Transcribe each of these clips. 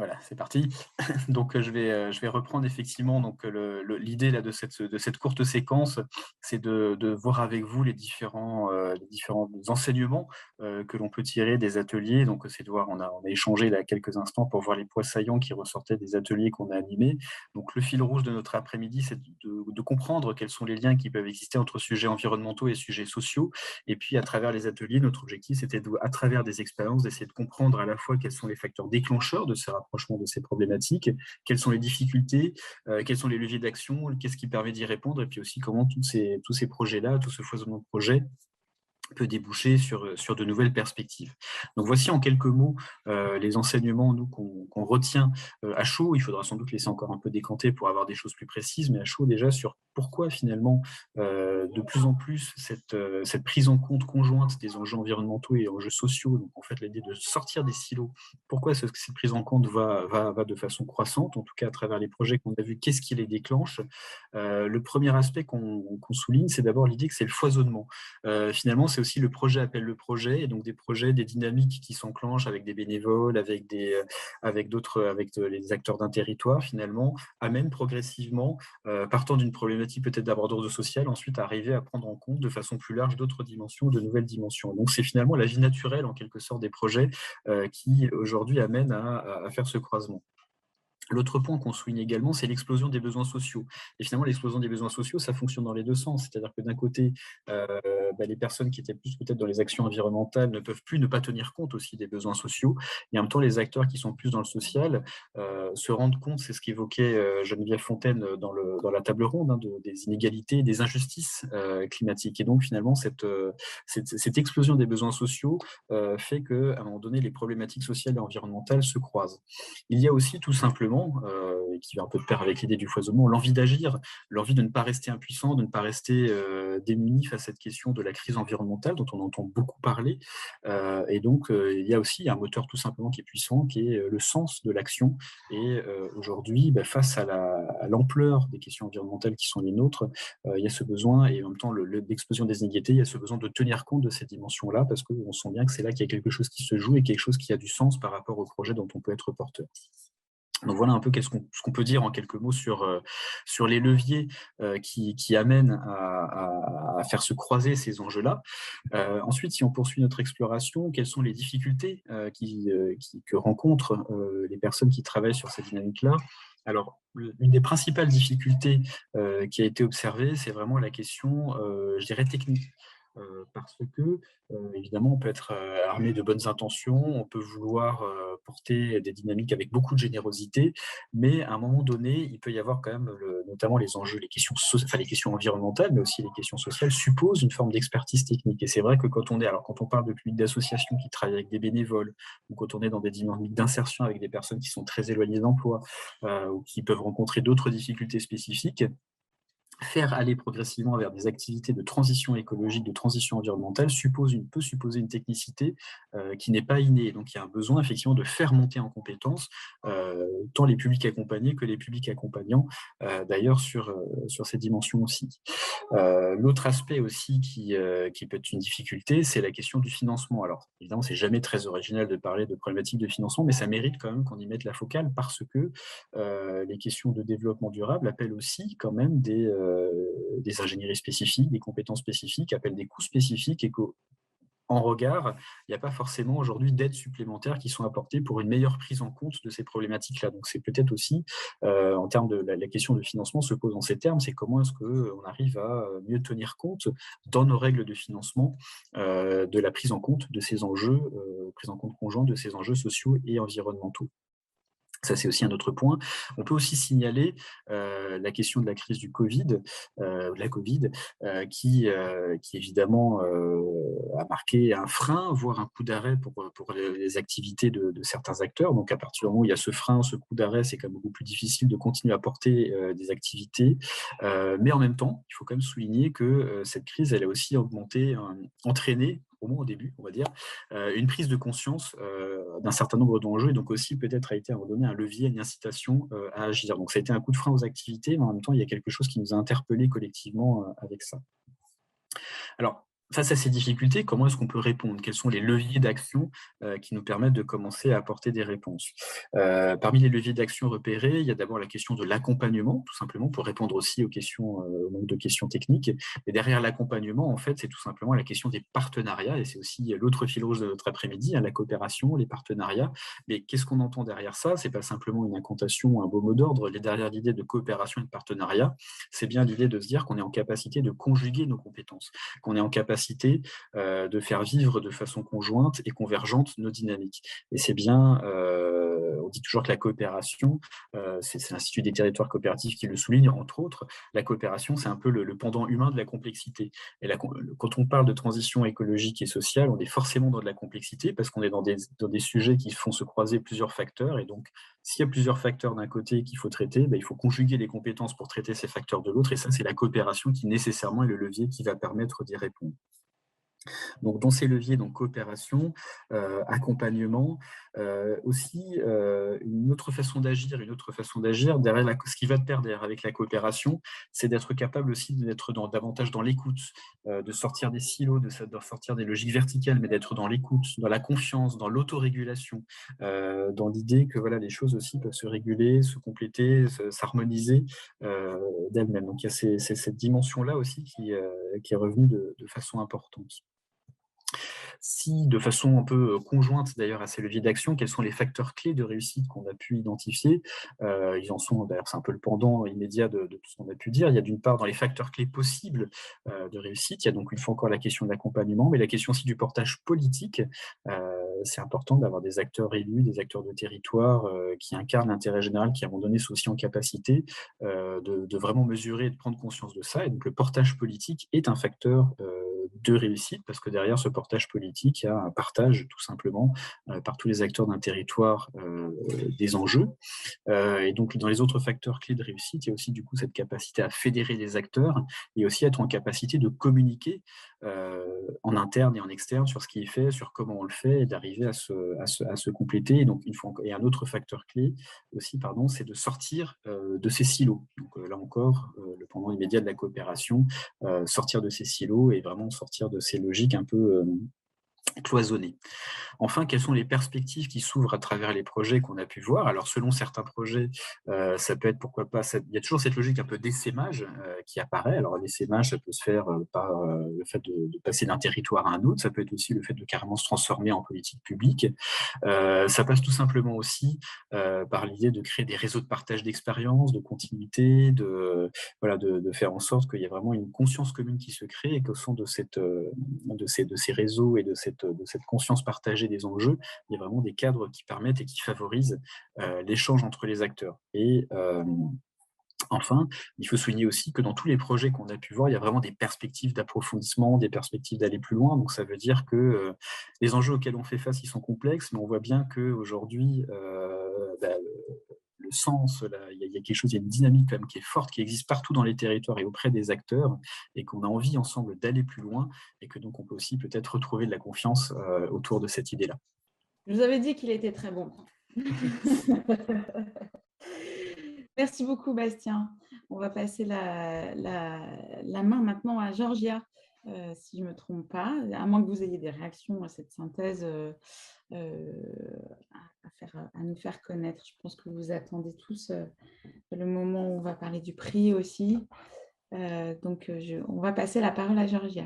Voilà, c'est parti. Donc, je vais reprendre effectivement donc, l'idée là de cette courte séquence, c'est de voir avec vous les différents enseignements, que l'on peut tirer des ateliers. Donc, c'est de voir on a échangé là quelques instants pour voir les points saillants qui ressortaient des ateliers qu'on a animés. Donc le fil rouge de notre après-midi, c'est de comprendre quels sont les liens qui peuvent exister entre sujets environnementaux et sujets sociaux. Et puis à travers les ateliers, notre objectif, c'était à travers des expériences, d'essayer de comprendre à la fois quels sont les facteurs déclencheurs de ces rapprochements, de ces problématiques, quelles sont les difficultés, quels sont les leviers d'action, qu'est-ce qui permet d'y répondre, et puis aussi comment tous ces projets-là, tout ce foisonnement de projets peut déboucher sur de nouvelles perspectives. Donc voici en quelques mots les enseignements nous qu'on retient à chaud. Il faudra sans doute laisser encore un peu décanter pour avoir des choses plus précises, mais à chaud déjà sur pourquoi finalement de plus en plus cette prise en compte conjointe des enjeux environnementaux et enjeux sociaux, donc en fait l'idée de sortir des silos, pourquoi cette prise en compte va de façon croissante, en tout cas à travers les projets qu'on a vus, qu'est-ce qui les déclenche. Le premier aspect qu'on souligne, c'est d'abord l'idée que c'est le foisonnement. Finalement, c'est aussi le projet appelle le projet, et donc des projets, des dynamiques qui s'enclenchent avec des bénévoles, avec d'autres, les acteurs d'un territoire, finalement, amènent progressivement, partant d'une problématique peut-être d'abord d'ordre social, ensuite arriver à prendre en compte de façon plus large d'autres dimensions, de nouvelles dimensions. Donc c'est finalement la vie naturelle, en quelque sorte, des projets qui, aujourd'hui, amènent à faire ce croisement. L'autre point qu'on souligne également, c'est l'explosion des besoins sociaux. Et finalement, l'explosion des besoins sociaux, ça fonctionne dans les deux sens. C'est-à-dire que d'un côté, euh, les personnes qui étaient plus peut-être dans les actions environnementales ne peuvent plus ne pas tenir compte aussi des besoins sociaux. Et en même temps, les acteurs qui sont plus dans le social se rendent compte, c'est ce qu'évoquait Geneviève Fontaine dans la table ronde, hein, des inégalités, des injustices climatiques. Et donc, finalement, cette explosion des besoins sociaux fait qu'à un moment donné, les problématiques sociales et environnementales se croisent. Il y a aussi tout simplement, et qui va un peu de pair avec l'idée du foisonnement, l'envie d'agir, l'envie de ne pas rester impuissant, de ne pas rester démuni face à cette question de la crise environnementale dont on entend beaucoup parler. Et donc, il y a aussi un moteur tout simplement qui est puissant, qui est le sens de l'action. Et aujourd'hui, face à l'ampleur des questions environnementales qui sont les nôtres, il y a ce besoin, et en même temps l'explosion des inégalités, il y a ce besoin de tenir compte de ces dimensions-là, parce qu'on sent bien que c'est là qu'il y a quelque chose qui se joue et quelque chose qui a du sens par rapport au projet dont on peut être porteur. Donc voilà un peu ce qu'on peut dire en quelques mots sur les leviers qui amènent à faire se croiser ces enjeux-là. Ensuite, si on poursuit notre exploration, quelles sont les difficultés que rencontrent les personnes qui travaillent sur cette dynamique-là? Alors, une des principales difficultés qui a été observée, c'est vraiment la question, je dirais, technique. Parce que, évidemment, on peut être armé de bonnes intentions, on peut vouloir porter des dynamiques avec beaucoup de générosité, mais à un moment donné, il peut y avoir quand même, notamment les enjeux, les questions environnementales, mais aussi les questions sociales, supposent une forme d'expertise technique. Et c'est vrai que quand on parle de public d'associations qui travaillent avec des bénévoles, ou quand on est dans des dynamiques d'insertion avec des personnes qui sont très éloignées d'emploi, ou qui peuvent rencontrer d'autres difficultés spécifiques, faire aller progressivement vers des activités de transition écologique, de transition environnementale, peut supposer une technicité qui n'est pas innée. Donc il y a un besoin effectivement de faire monter en compétences tant les publics accompagnés que les publics accompagnants, d'ailleurs sur ces dimensions aussi. L'autre aspect aussi qui peut être une difficulté, c'est la question du financement. Alors évidemment, c'est jamais très original de parler de problématiques de financement, mais ça mérite quand même qu'on y mette la focale parce que les questions de développement durable appellent aussi quand même des ingénieries spécifiques, des compétences spécifiques, appellent des coûts spécifiques et qu'en regard, il n'y a pas forcément aujourd'hui d'aides supplémentaires qui sont apportées pour une meilleure prise en compte de ces problématiques-là. Donc c'est peut-être aussi, en termes de la question de financement se pose en ces termes, c'est comment est-ce qu'on arrive à mieux tenir compte dans nos règles de financement de la prise en compte de ces enjeux, prise en compte conjointe de ces enjeux sociaux et environnementaux. Ça, c'est aussi un autre point. On peut aussi signaler la question de la crise du Covid, de la Covid, qui évidemment a marqué un frein, voire un coup d'arrêt pour les activités de certains acteurs. Donc, à partir du moment où il y a ce frein, ce coup d'arrêt, c'est quand même beaucoup plus difficile de continuer à porter des activités. Mais en même temps, il faut quand même souligner que cette crise, elle a aussi entraîné, au moins au début, on va dire, une prise de conscience d'un certain nombre d'enjeux et donc aussi peut-être a été à un moment donné un levier, une incitation à agir. Donc ça a été un coup de frein aux activités, mais en même temps, il y a quelque chose qui nous a interpellés collectivement avec ça. Alors, face à ces difficultés, comment est-ce qu'on peut répondre? Quels sont les leviers d'action qui nous permettent de commencer à apporter des réponses? Parmi les leviers d'action repérés, il y a d'abord la question de l'accompagnement, tout simplement, pour répondre aussi aux questions, au nombre de questions techniques. Et derrière l'accompagnement, en fait, c'est tout simplement la question des partenariats, et c'est aussi l'autre fil rouge de notre après-midi, hein, la coopération, les partenariats. Mais qu'est-ce qu'on entend derrière ça? C'est pas simplement une incantation ou un beau mot d'ordre. Derrière l'idée de coopération et de partenariat, c'est bien l'idée de se dire qu'on est en capacité de conjuguer nos compétences, qu'on est en capacité de faire vivre de façon conjointe et convergente nos dynamiques. Et c'est bien, on dit toujours que la coopération, c'est l'Institut des territoires coopératifs qui le souligne, entre autres, la coopération, c'est un peu le pendant humain de la complexité. Et quand on parle de transition écologique et sociale, on est forcément dans de la complexité parce qu'on est dans des sujets qui font se croiser plusieurs facteurs. Et donc, s'il y a plusieurs facteurs d'un côté qu'il faut traiter, il faut conjuguer les compétences pour traiter ces facteurs de l'autre. Et ça, c'est la coopération qui nécessairement est le levier qui va permettre d'y répondre. Donc, dans ces leviers, donc coopération, accompagnement, aussi une autre façon d'agir, derrière ce qui va de pair derrière avec la coopération, c'est d'être capable aussi d'être davantage dans l'écoute, de sortir des silos, de sortir des logiques verticales, mais d'être dans l'écoute, dans la confiance, dans l'autorégulation, dans l'idée que voilà, les choses aussi peuvent se réguler, se compléter, s'harmoniser d'elles-mêmes. Donc il y a cette dimension-là aussi qui est revenue de façon importante. Si, de façon un peu conjointe d'ailleurs à ces leviers d'action, quels sont les facteurs clés de réussite qu'on a pu identifier? Ils en sont, d'ailleurs, c'est un peu le pendant immédiat de tout ce qu'on a pu dire. Il y a d'une part, dans les facteurs clés possibles de réussite, il y a donc une fois encore la question de l'accompagnement, mais la question aussi du portage politique. C'est important d'avoir des acteurs élus, des acteurs de territoire qui incarnent l'intérêt général, qui à un moment donné sont aussi en capacité de vraiment mesurer et de prendre conscience de ça. Et donc le portage politique est un facteur de réussite, parce que derrière ce portage politique, il y a un partage tout simplement par tous les acteurs d'un territoire des enjeux. Et donc dans les autres facteurs clés de réussite, il y a aussi du coup cette capacité à fédérer les acteurs et aussi être en capacité de communiquer en interne et en externe sur ce qui est fait, sur comment on le fait, et d'arriver à se compléter. Et donc et un autre facteur clé aussi, pardon, c'est de sortir de ces silos. Donc là encore, le pendant immédiat de la coopération, sortir de ces silos et vraiment sortir de ces logiques un peu cloisonnées. Enfin, quelles sont les perspectives qui s'ouvrent à travers les projets qu'on a pu voir? Alors, selon certains projets, ça peut être, pourquoi pas, il y a toujours cette logique un peu d'essaimage qui apparaît. Alors, l'essaimage, ça peut se faire par le fait de passer d'un territoire à un autre. Ça peut être aussi le fait de carrément se transformer en politique publique. Ça passe tout simplement aussi par l'idée de créer des réseaux de partage d'expériences, de continuité, voilà, de faire en sorte qu'il y ait vraiment une conscience commune qui se crée et qu'au sein de ces réseaux et de cette conscience partagée des enjeux, il y a vraiment des cadres qui permettent et qui favorisent l'échange entre les acteurs. Et enfin, il faut souligner aussi que dans tous les projets qu'on a pu voir, il y a vraiment des perspectives d'approfondissement, des perspectives d'aller plus loin. Donc ça veut dire que les enjeux auxquels on fait face, ils sont complexes, mais on voit bien qu'aujourd'hui, le sens, il y a quelque chose, il y a une dynamique quand même qui est forte, qui existe partout dans les territoires et auprès des acteurs, et qu'on a envie ensemble d'aller plus loin, et que donc on peut aussi peut-être retrouver de la confiance autour de cette idée-là. Je vous avais dit qu'il était très bon. Merci beaucoup, Bastien. On va passer la main maintenant à Georgia, si je ne me trompe pas, à moins que vous ayez des réactions à cette synthèse à nous faire connaître. Je pense que vous attendez tous le moment où on va parler du prix aussi. Donc, on va passer la parole à Georgia.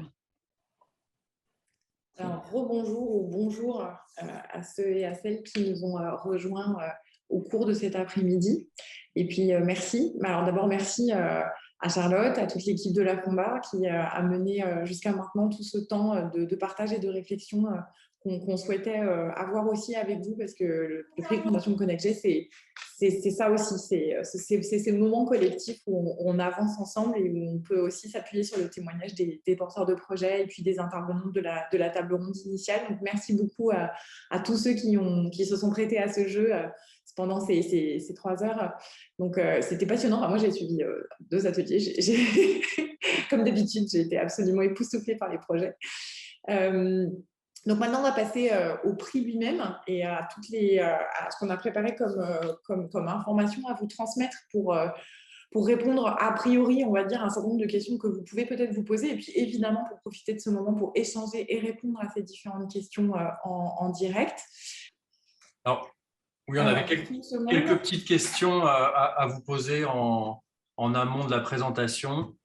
Alors, rebonjour ou bonjour à ceux et à celles qui nous ont rejoints au cours de cet après-midi. Et puis, merci. Alors, d'abord, merci à Charlotte, à toute l'équipe de la Combat qui a mené jusqu'à maintenant tout ce temps de partage et de réflexion qu'on souhaitait avoir aussi avec vous, parce que le prix Fondation Connect-G, c'est ça aussi, c'est ce moment collectif où on avance ensemble et où on peut aussi s'appuyer sur le témoignage des porteurs de projets et puis des intervenants de la table ronde initiale. Donc, merci beaucoup à tous ceux qui se sont prêtés à ce jeu pendant ces 3 heures. Donc, c'était passionnant. Enfin, moi, j'ai suivi 2 ateliers. Comme d'habitude, j'ai été absolument époustouflée par les projets. Donc maintenant, on va passer au prix lui-même et à ce qu'on a préparé comme information à vous transmettre pour pour répondre a priori, on va dire, à un certain nombre de questions que vous pouvez peut-être vous poser, et puis évidemment pour profiter de ce moment pour échanger et répondre à ces différentes questions en direct. Alors, oui, on avait quelques petites questions à vous poser en amont de la présentation.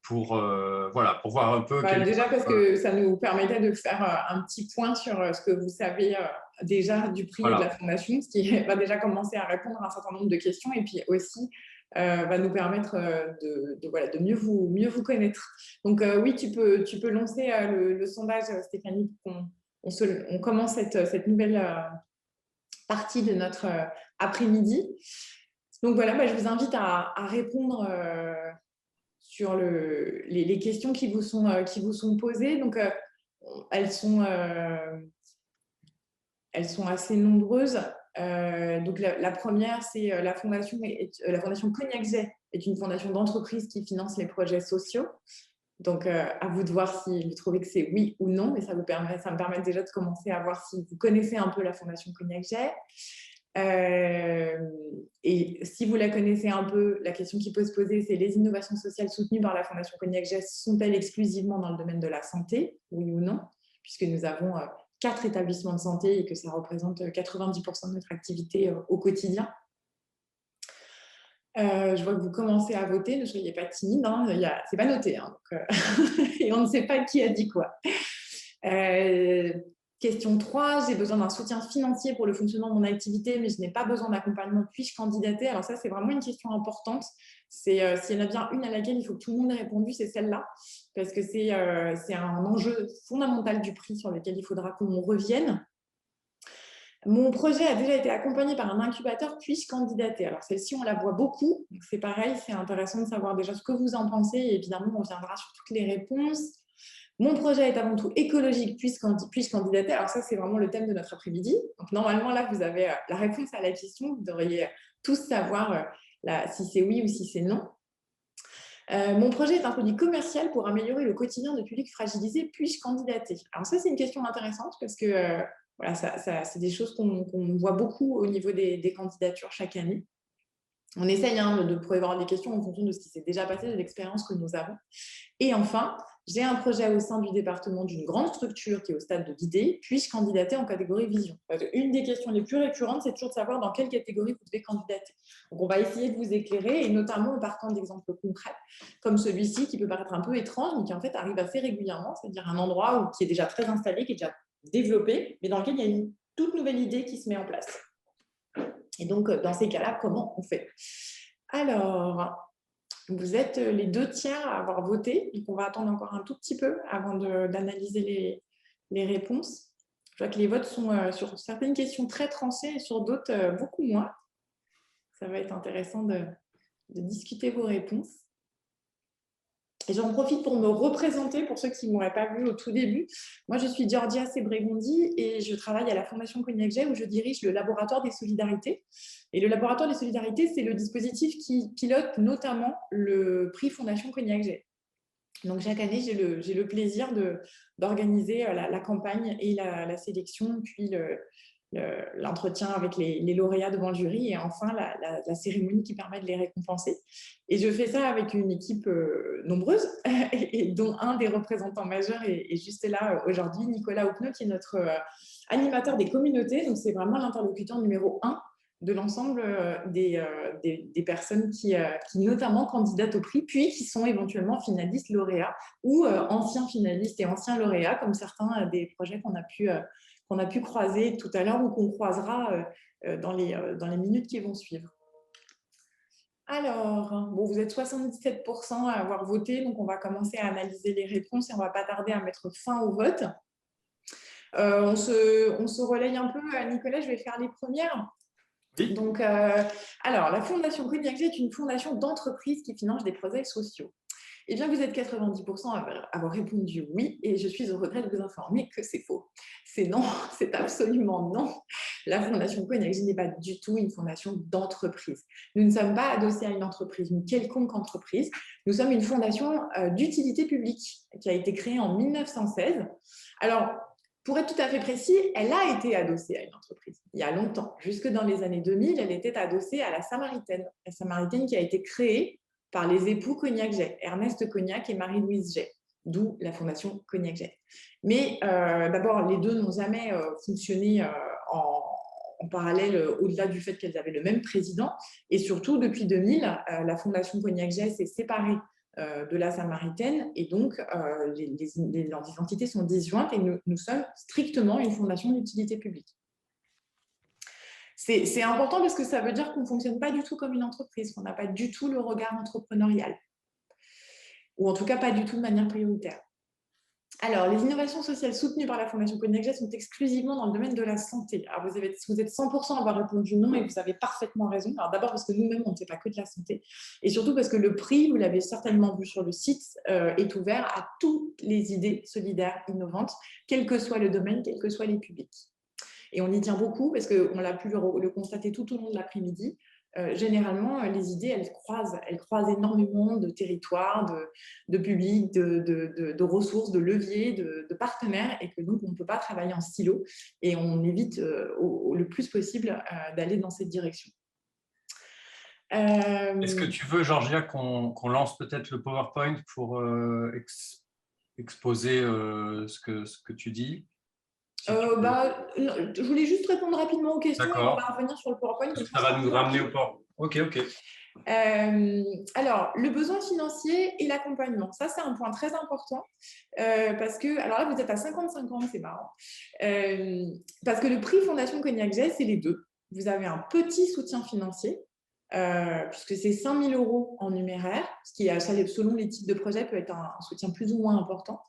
Pour voir un peu… Déjà parce que ça nous permettait de faire un petit point sur ce que vous savez déjà du prix et de la fondation, ce qui va déjà commencer à répondre à un certain nombre de questions et puis aussi va nous permettre de mieux vous connaître. Donc oui, tu peux lancer le sondage, Stéphanie, pour qu'on commence cette nouvelle partie de notre après-midi. Donc voilà, je vous invite à répondre sur les questions qui vous sont posées. Donc, elles sont assez nombreuses. Donc, la première, c'est la fondation Cognac Jet est une fondation d'entreprise qui finance les projets sociaux. Donc, à vous de voir si vous trouvez que c'est oui ou non, mais ça me permet déjà de commencer à voir si vous connaissez un peu la fondation Cognac Jet. Et si vous la connaissez un peu, la question qui peut se poser, c'est les innovations sociales soutenues par la Fondation Cognac Jet sont-elles exclusivement dans le domaine de la santé, oui ou non, puisque nous avons 4 établissements de santé et que ça représente 90% de notre activité au quotidien. Je vois que vous commencez à voter, ne soyez pas timide, hein, c'est pas noté, hein, donc, et on ne sait pas qui a dit quoi. Question 3, j'ai besoin d'un soutien financier pour le fonctionnement de mon activité, mais je n'ai pas besoin d'accompagnement, puis-je candidater? Alors ça, c'est vraiment une question importante. S'il y en a bien une à laquelle il faut que tout le monde ait répondu, c'est celle-là, parce que c'est un enjeu fondamental du prix sur lequel il faudra qu'on revienne. Mon projet a déjà été accompagné par un incubateur, puis-je candidater? Alors celle-ci, on la voit beaucoup, donc c'est pareil, c'est intéressant de savoir déjà ce que vous en pensez, et évidemment, on reviendra sur toutes les réponses. Mon projet est avant tout écologique, puis-je candidater? Alors ça, c'est vraiment le thème de notre après-midi. Donc normalement, là, vous avez la réponse à la question. Vous devriez tous savoir si c'est oui ou si c'est non. Mon projet est un produit commercial pour améliorer le quotidien de publics fragilisés. Puis-je candidater? Alors ça, c'est une question intéressante parce que voilà, c'est des choses qu'on voit beaucoup au niveau des candidatures chaque année. On essaye de prévoir des questions en fonction de ce qui s'est déjà passé, de l'expérience que nous avons. Et enfin, j'ai un projet au sein du département d'une grande structure qui est au stade de l'idée. Puis-je candidater en catégorie vision? Une des questions les plus récurrentes, c'est toujours de savoir dans quelle catégorie vous devez candidater. Donc, on va essayer de vous éclairer, et notamment en partant d'exemples concrets, comme celui-ci, qui peut paraître un peu étrange, mais qui en fait arrive assez régulièrement, c'est-à-dire un endroit qui est déjà très installé, qui est déjà développé, mais dans lequel il y a une toute nouvelle idée qui se met en place. Et donc, dans ces cas-là, comment on fait? Alors, vous êtes les 2 tiers à avoir voté, donc on va attendre encore un tout petit peu avant d'analyser les réponses. Je vois que les votes sont sur certaines questions très tranchées et sur d'autres beaucoup moins. Ça va être intéressant de discuter vos réponses. Et j'en profite pour me représenter pour ceux qui ne m'auraient pas vu au tout début. Moi, je suis Giorgia Sebregondi et je travaille à la Fondation Cognac Jet où je dirige le laboratoire des solidarités. Et le laboratoire des solidarités, c'est le dispositif qui pilote notamment le prix Fondation Cognac Jet. Donc, chaque année, j'ai le plaisir d'organiser la campagne et la sélection, puis l'entretien avec les lauréats devant le jury et enfin la cérémonie qui permet de les récompenser. Et je fais ça avec une équipe nombreuse et dont un des représentants majeurs est juste là aujourd'hui, Nicolas Hopneau, qui est notre animateur des communautés. Donc, c'est vraiment l'interlocuteur numéro 1 de l'ensemble des personnes qui notamment candidatent au prix, puis qui sont éventuellement finalistes, lauréats ou anciens finalistes et anciens lauréats, comme certains des projets qu'on a pu croiser tout à l'heure ou qu'on croisera dans les minutes qui vont suivre. Alors, bon, vous êtes 77% à avoir voté, donc on va commencer à analyser les réponses et on ne va pas tarder à mettre fin au vote. On se relaye un peu. Nicolas, je vais faire les premières. Oui. Donc, alors, la Fondation Cognac Jet est une fondation d'entreprise qui finance des projets sociaux. Eh bien, vous êtes 90% à avoir répondu oui, et je suis au regret de vous informer que c'est faux. C'est non, c'est absolument non. La Fondation Cognac Jet n'est pas du tout une fondation d'entreprise. Nous ne sommes pas adossés à une entreprise, une quelconque entreprise. Nous sommes une fondation d'utilité publique qui a été créée en 1916. Alors, pour être tout à fait précis, elle a été adossée à une entreprise il y a longtemps. Jusque dans les années 2000, elle était adossée à la Samaritaine. La Samaritaine qui a été créée par les époux Cognac-Jay, Ernest Cognac et Marie-Louise Jay, d'où la fondation Cognac-Jay. Mais d'abord, les deux n'ont jamais fonctionné en parallèle, au-delà du fait qu'elles avaient le même président. Et surtout, depuis 2000, la fondation Cognac-Jay s'est séparée de la Samaritaine, et donc les entités sont disjointes et nous sommes strictement une fondation d'utilité publique. C'est important parce que ça veut dire qu'on ne fonctionne pas du tout comme une entreprise, qu'on n'a pas du tout le regard entrepreneurial, ou en tout cas pas du tout de manière prioritaire. Alors, les innovations sociales soutenues par la Fondation Cognac-Jay sont exclusivement dans le domaine de la santé. Alors, vous êtes 100% à avoir répondu non, et vous avez parfaitement raison. Alors, d'abord parce que nous-mêmes, on ne fait pas que de la santé, et surtout parce que le prix, vous l'avez certainement vu sur le site, est ouvert à toutes les idées solidaires innovantes, quel que soit le domaine, quels que soient les publics. Et on y tient beaucoup parce qu'on l'a pu le constater tout au long de l'après-midi. Généralement, les idées, elles croisent énormément de territoires, de publics, de ressources, de leviers, de partenaires, et que donc on ne peut pas travailler en silo, et on évite le plus possible d'aller dans cette direction. Est-ce que tu veux, Georgia, qu'on lance peut-être le PowerPoint pour exposer ce que tu dis? Je voulais juste répondre rapidement aux questions, et on va revenir sur le PowerPoint. Ça va nous ramener au PowerPoint. Ok. Alors, le besoin financier et l'accompagnement, ça c'est un point très important, parce que, alors là vous êtes à 55 ans, c'est marrant, parce que le prix Fondation Cognac-Jay, c'est les deux. Vous avez un petit soutien financier, puisque c'est 5 000 € en numéraire, ce qui, selon les types de projets, peut être un soutien plus ou moins important.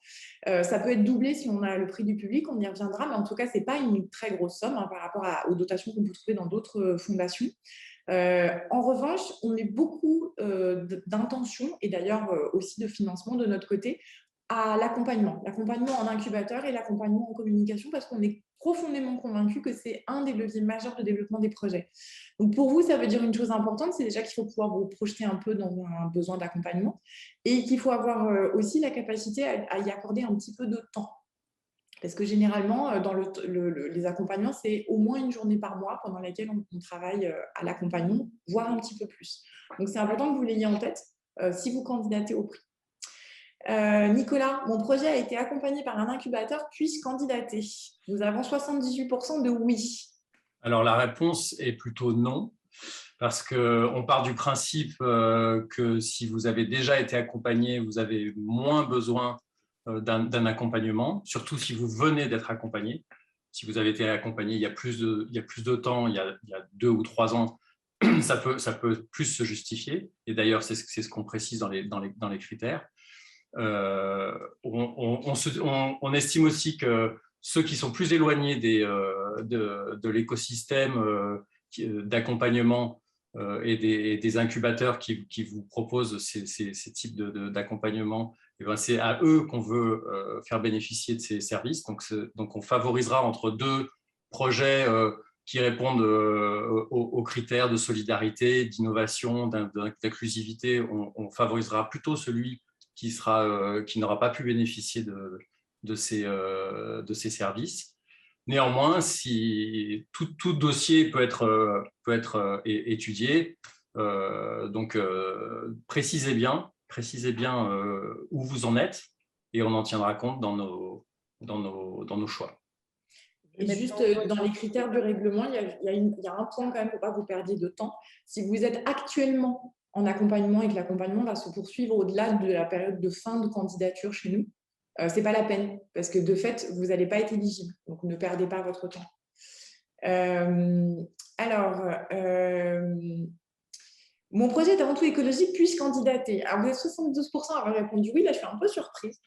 Ça peut être doublé si on a le prix du public, on y reviendra, mais en tout cas, ce n'est pas une très grosse somme par rapport aux dotations qu'on peut trouver dans d'autres fondations. En revanche, on met beaucoup d'intention, et d'ailleurs aussi de financement de notre côté, à l'accompagnement en incubateur et l'accompagnement en communication, parce qu'on est profondément convaincu que c'est un des leviers majeurs de développement des projets. Donc pour vous, ça veut dire une chose importante, c'est déjà qu'il faut pouvoir vous projeter un peu dans un besoin d'accompagnement, et qu'il faut avoir aussi la capacité à y accorder un petit peu de temps. Parce que généralement, dans les accompagnements, c'est au moins une journée par mois pendant laquelle on travaille à l'accompagnement, voire un petit peu plus. Donc c'est important que vous l'ayez en tête si vous candidatez au prix. Nicolas, mon projet a été accompagné par un incubateur, puis-je candidater? Nous avons 78% de oui. Alors la réponse est plutôt non, parce qu'on part du principe que si vous avez déjà été accompagné, vous avez moins besoin d'un accompagnement, surtout si vous venez d'être accompagné. Si vous avez été accompagné il y a plus de temps, il y a 2 ou 3 ans, ça peut plus se justifier. Et d'ailleurs, c'est ce qu'on précise dans les critères. On estime aussi que ceux qui sont plus éloignés de l'écosystème d'accompagnement et des incubateurs qui vous proposent ces types d'accompagnement, c'est à eux qu'on veut faire bénéficier de ces services. Donc on favorisera entre deux projets qui répondent aux critères de solidarité, d'innovation, d'inclusivité. On favorisera plutôt celui qui n'aura pas pu bénéficier de ces services. Néanmoins, si tout dossier peut être étudié, donc précisez bien où vous en êtes, et on en tiendra compte dans nos choix. Et juste dans les critères du règlement, il y a un point quand même pour ne pas vous perdiez de temps. Si vous êtes actuellement en accompagnement et que l'accompagnement va se poursuivre au-delà de la période de fin de candidature chez nous, ce n'est pas la peine, parce que de fait, vous n'allez pas être éligible. Donc, ne perdez pas votre temps. Mon projet est avant tout écologique, puis-je candidater? Alors, vous êtes 72% à avoir répondu oui. Là, je suis un peu surprise.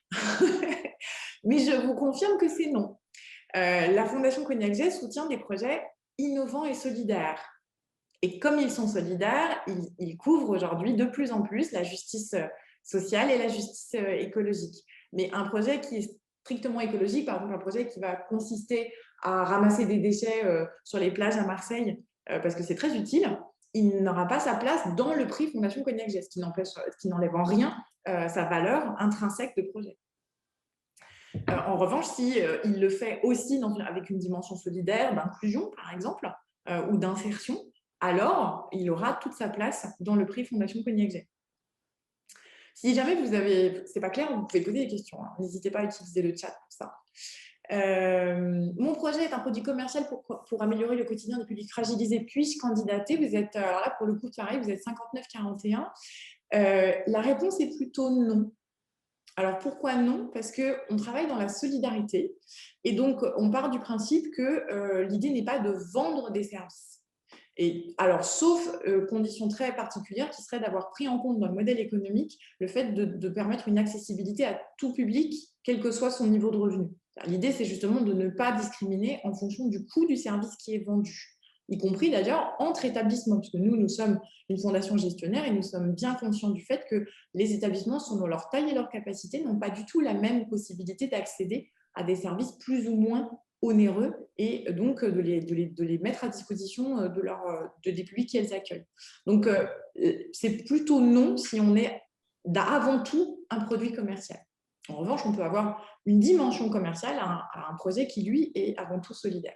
Mais je vous confirme que c'est non. La Fondation Cognac-Jay soutient des projets innovants et solidaires. Et comme ils sont solidaires, ils couvrent aujourd'hui de plus en plus la justice sociale et la justice écologique. Mais un projet qui est strictement écologique, par exemple un projet qui va consister à ramasser des déchets sur les plages à Marseille, parce que c'est très utile, il n'aura pas sa place dans le prix Fondation Cognac-Jay, ce qui n'enlève en rien sa valeur intrinsèque de projet. En revanche, si il le fait aussi avec une dimension solidaire, d'inclusion par exemple, ou d'insertion, alors il aura toute sa place dans le prix Fondation Cognacq-Jay. Si jamais c'est pas clair, vous pouvez poser des questions. Hein. N'hésitez pas à utiliser le chat pour ça. Mon projet est un produit commercial pour améliorer le quotidien des publics fragilisés. Puis-je candidater? Vous êtes, alors là, pour le coup, pareil, vous êtes 59-41. La réponse est plutôt non. Alors, pourquoi non? Parce qu'on travaille dans la solidarité et donc, on part du principe que l'idée n'est pas de vendre des services. Et alors, sauf conditions très particulières qui seraient d'avoir pris en compte dans le modèle économique le fait de permettre une accessibilité à tout public, quel que soit son niveau de revenu. L'idée, c'est justement de ne pas discriminer en fonction du coût du service qui est vendu, y compris d'ailleurs entre établissements, puisque nous sommes une fondation gestionnaire et nous sommes bien conscients du fait que les établissements, selon leur taille et leur capacité, n'ont pas du tout la même possibilité d'accéder à des services plus ou moins onéreux et donc de les mettre à disposition des publics qu'elles accueillent. Donc, c'est plutôt non si on est avant tout un produit commercial. En revanche, on peut avoir une dimension commerciale à un projet qui, lui, est avant tout solidaire.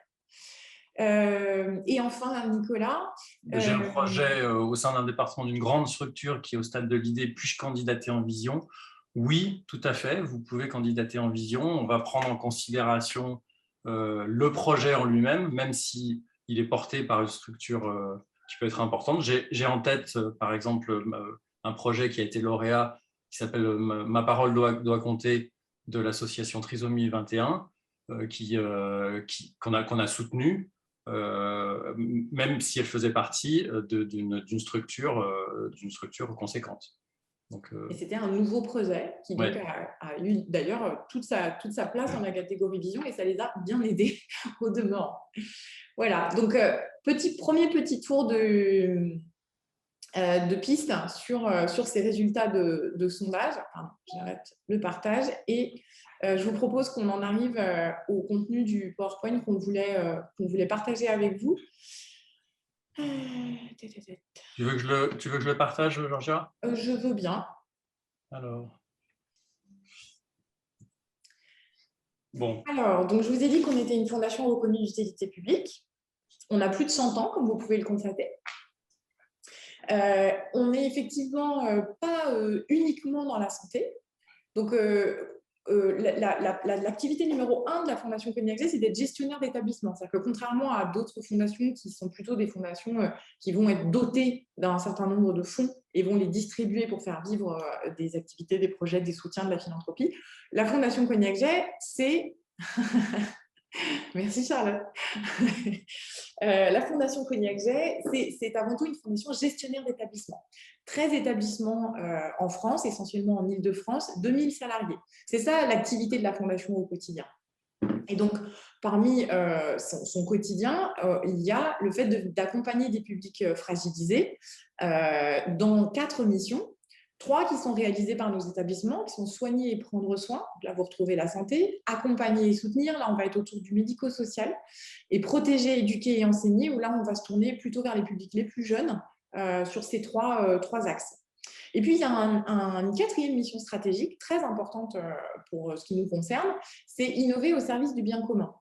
Et enfin, Nicolas… J'ai un projet au sein d'un département d'une grande structure qui est au stade de l'idée. Puis-je candidater en vision? Oui, tout à fait. Vous pouvez candidater en vision. On va prendre en considération le projet en lui-même, même s'il est porté par une structure qui peut être importante. J'ai en tête, par exemple, un projet qui a été lauréat qui s'appelle « Ma parole doit compter » de l'association Trisomie 21, qu'on a soutenu, même si elle faisait partie d'une structure conséquente. Donc, et c'était un nouveau projet qui donc, a eu d'ailleurs toute sa place dans la catégorie vision et ça les a bien aidés au demeurant. Voilà, donc premier petit tour de pistes sur ces résultats de sondage. Pardon, j'arrête le partage et je vous propose qu'on en arrive au contenu du PowerPoint qu'on voulait partager avec vous. Tu veux que je le partage, Georgia? Je veux bien. Alors. Bon. Alors, donc je vous ai dit qu'on était une fondation reconnue d'utilité publique. On a plus de 100 ans, comme vous pouvez le constater. On n'est effectivement pas uniquement dans la santé. Donc, l'activité numéro 1 de la Fondation Cognacq-Jay, c'est d'être gestionnaire d'établissement. C'est-à-dire que contrairement à d'autres fondations qui sont plutôt des fondations qui vont être dotées d'un certain nombre de fonds et vont les distribuer pour faire vivre des activités, des projets, des soutiens, de la philanthropie, la Fondation Cognacq-Jay, c'est… Merci Charlotte. La Fondation Cognacq-Jay, c'est avant tout une fondation gestionnaire d'établissements. 13 établissements en France, essentiellement en Île-de-France, 2000 salariés. C'est ça l'activité de la Fondation au quotidien. Et donc, parmi son quotidien, il y a le fait d'accompagner des publics fragilisés dans 4 missions. 3 qui sont réalisées par nos établissements, qui sont soigner et prendre soin. Là, vous retrouvez la santé, accompagner et soutenir. Là, on va être autour du médico-social. Et protéger, éduquer et enseigner, où là, on va se tourner plutôt vers les publics les plus jeunes sur ces trois axes. Et puis, il y a une 4e mission stratégique très importante pour ce qui nous concerne, c'est innover au service du bien commun.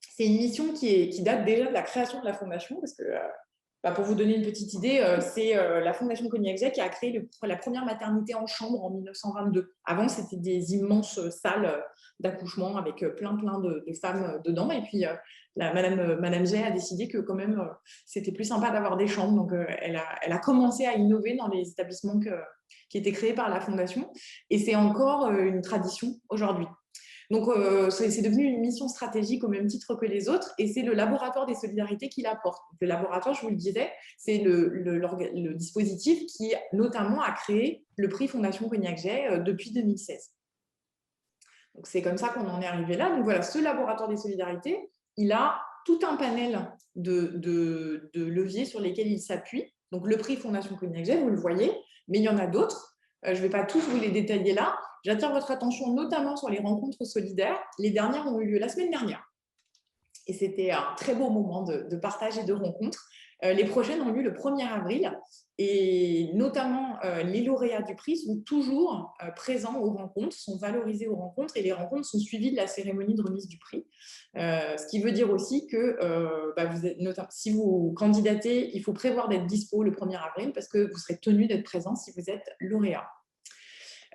C'est une mission qui date déjà de la création de la Fondation, parce que… pour vous donner une petite idée, c'est la Fondation Cognacq-Jay qui a créé la première maternité en chambre en 1922. Avant, c'était des immenses salles d'accouchement avec plein de femmes dedans. Et puis, Madame Jay a décidé que quand même, c'était plus sympa d'avoir des chambres. Donc, elle a commencé à innover dans les établissements qui étaient créés par la Fondation. Et c'est encore une tradition aujourd'hui. Donc, c'est devenu une mission stratégique au même titre que les autres et c'est le laboratoire des solidarités qui l'apporte. Le laboratoire, je vous le disais, c'est le dispositif qui notamment a créé le prix Fondation Cognacq-Jay depuis 2016. Donc, c'est comme ça qu'on en est arrivé là. Donc, voilà, ce laboratoire des solidarités, il a tout un panel de leviers sur lesquels il s'appuie. Donc, le prix Fondation Cognacq-Jay, vous le voyez, mais il y en a d'autres. Je ne vais pas tous vous les détailler là. J'attire votre attention notamment sur les rencontres solidaires. Les dernières ont eu lieu la semaine dernière. Et c'était un très beau moment de partage et de rencontre Les prochaines ont lieu le 1er avril et notamment les lauréats du prix sont toujours présents aux rencontres, sont valorisés aux rencontres et les rencontres sont suivies de la cérémonie de remise du prix. Ce qui veut dire aussi que si vous candidatez, il faut prévoir d'être dispo le 1er avril parce que vous serez tenu d'être présent si vous êtes lauréat.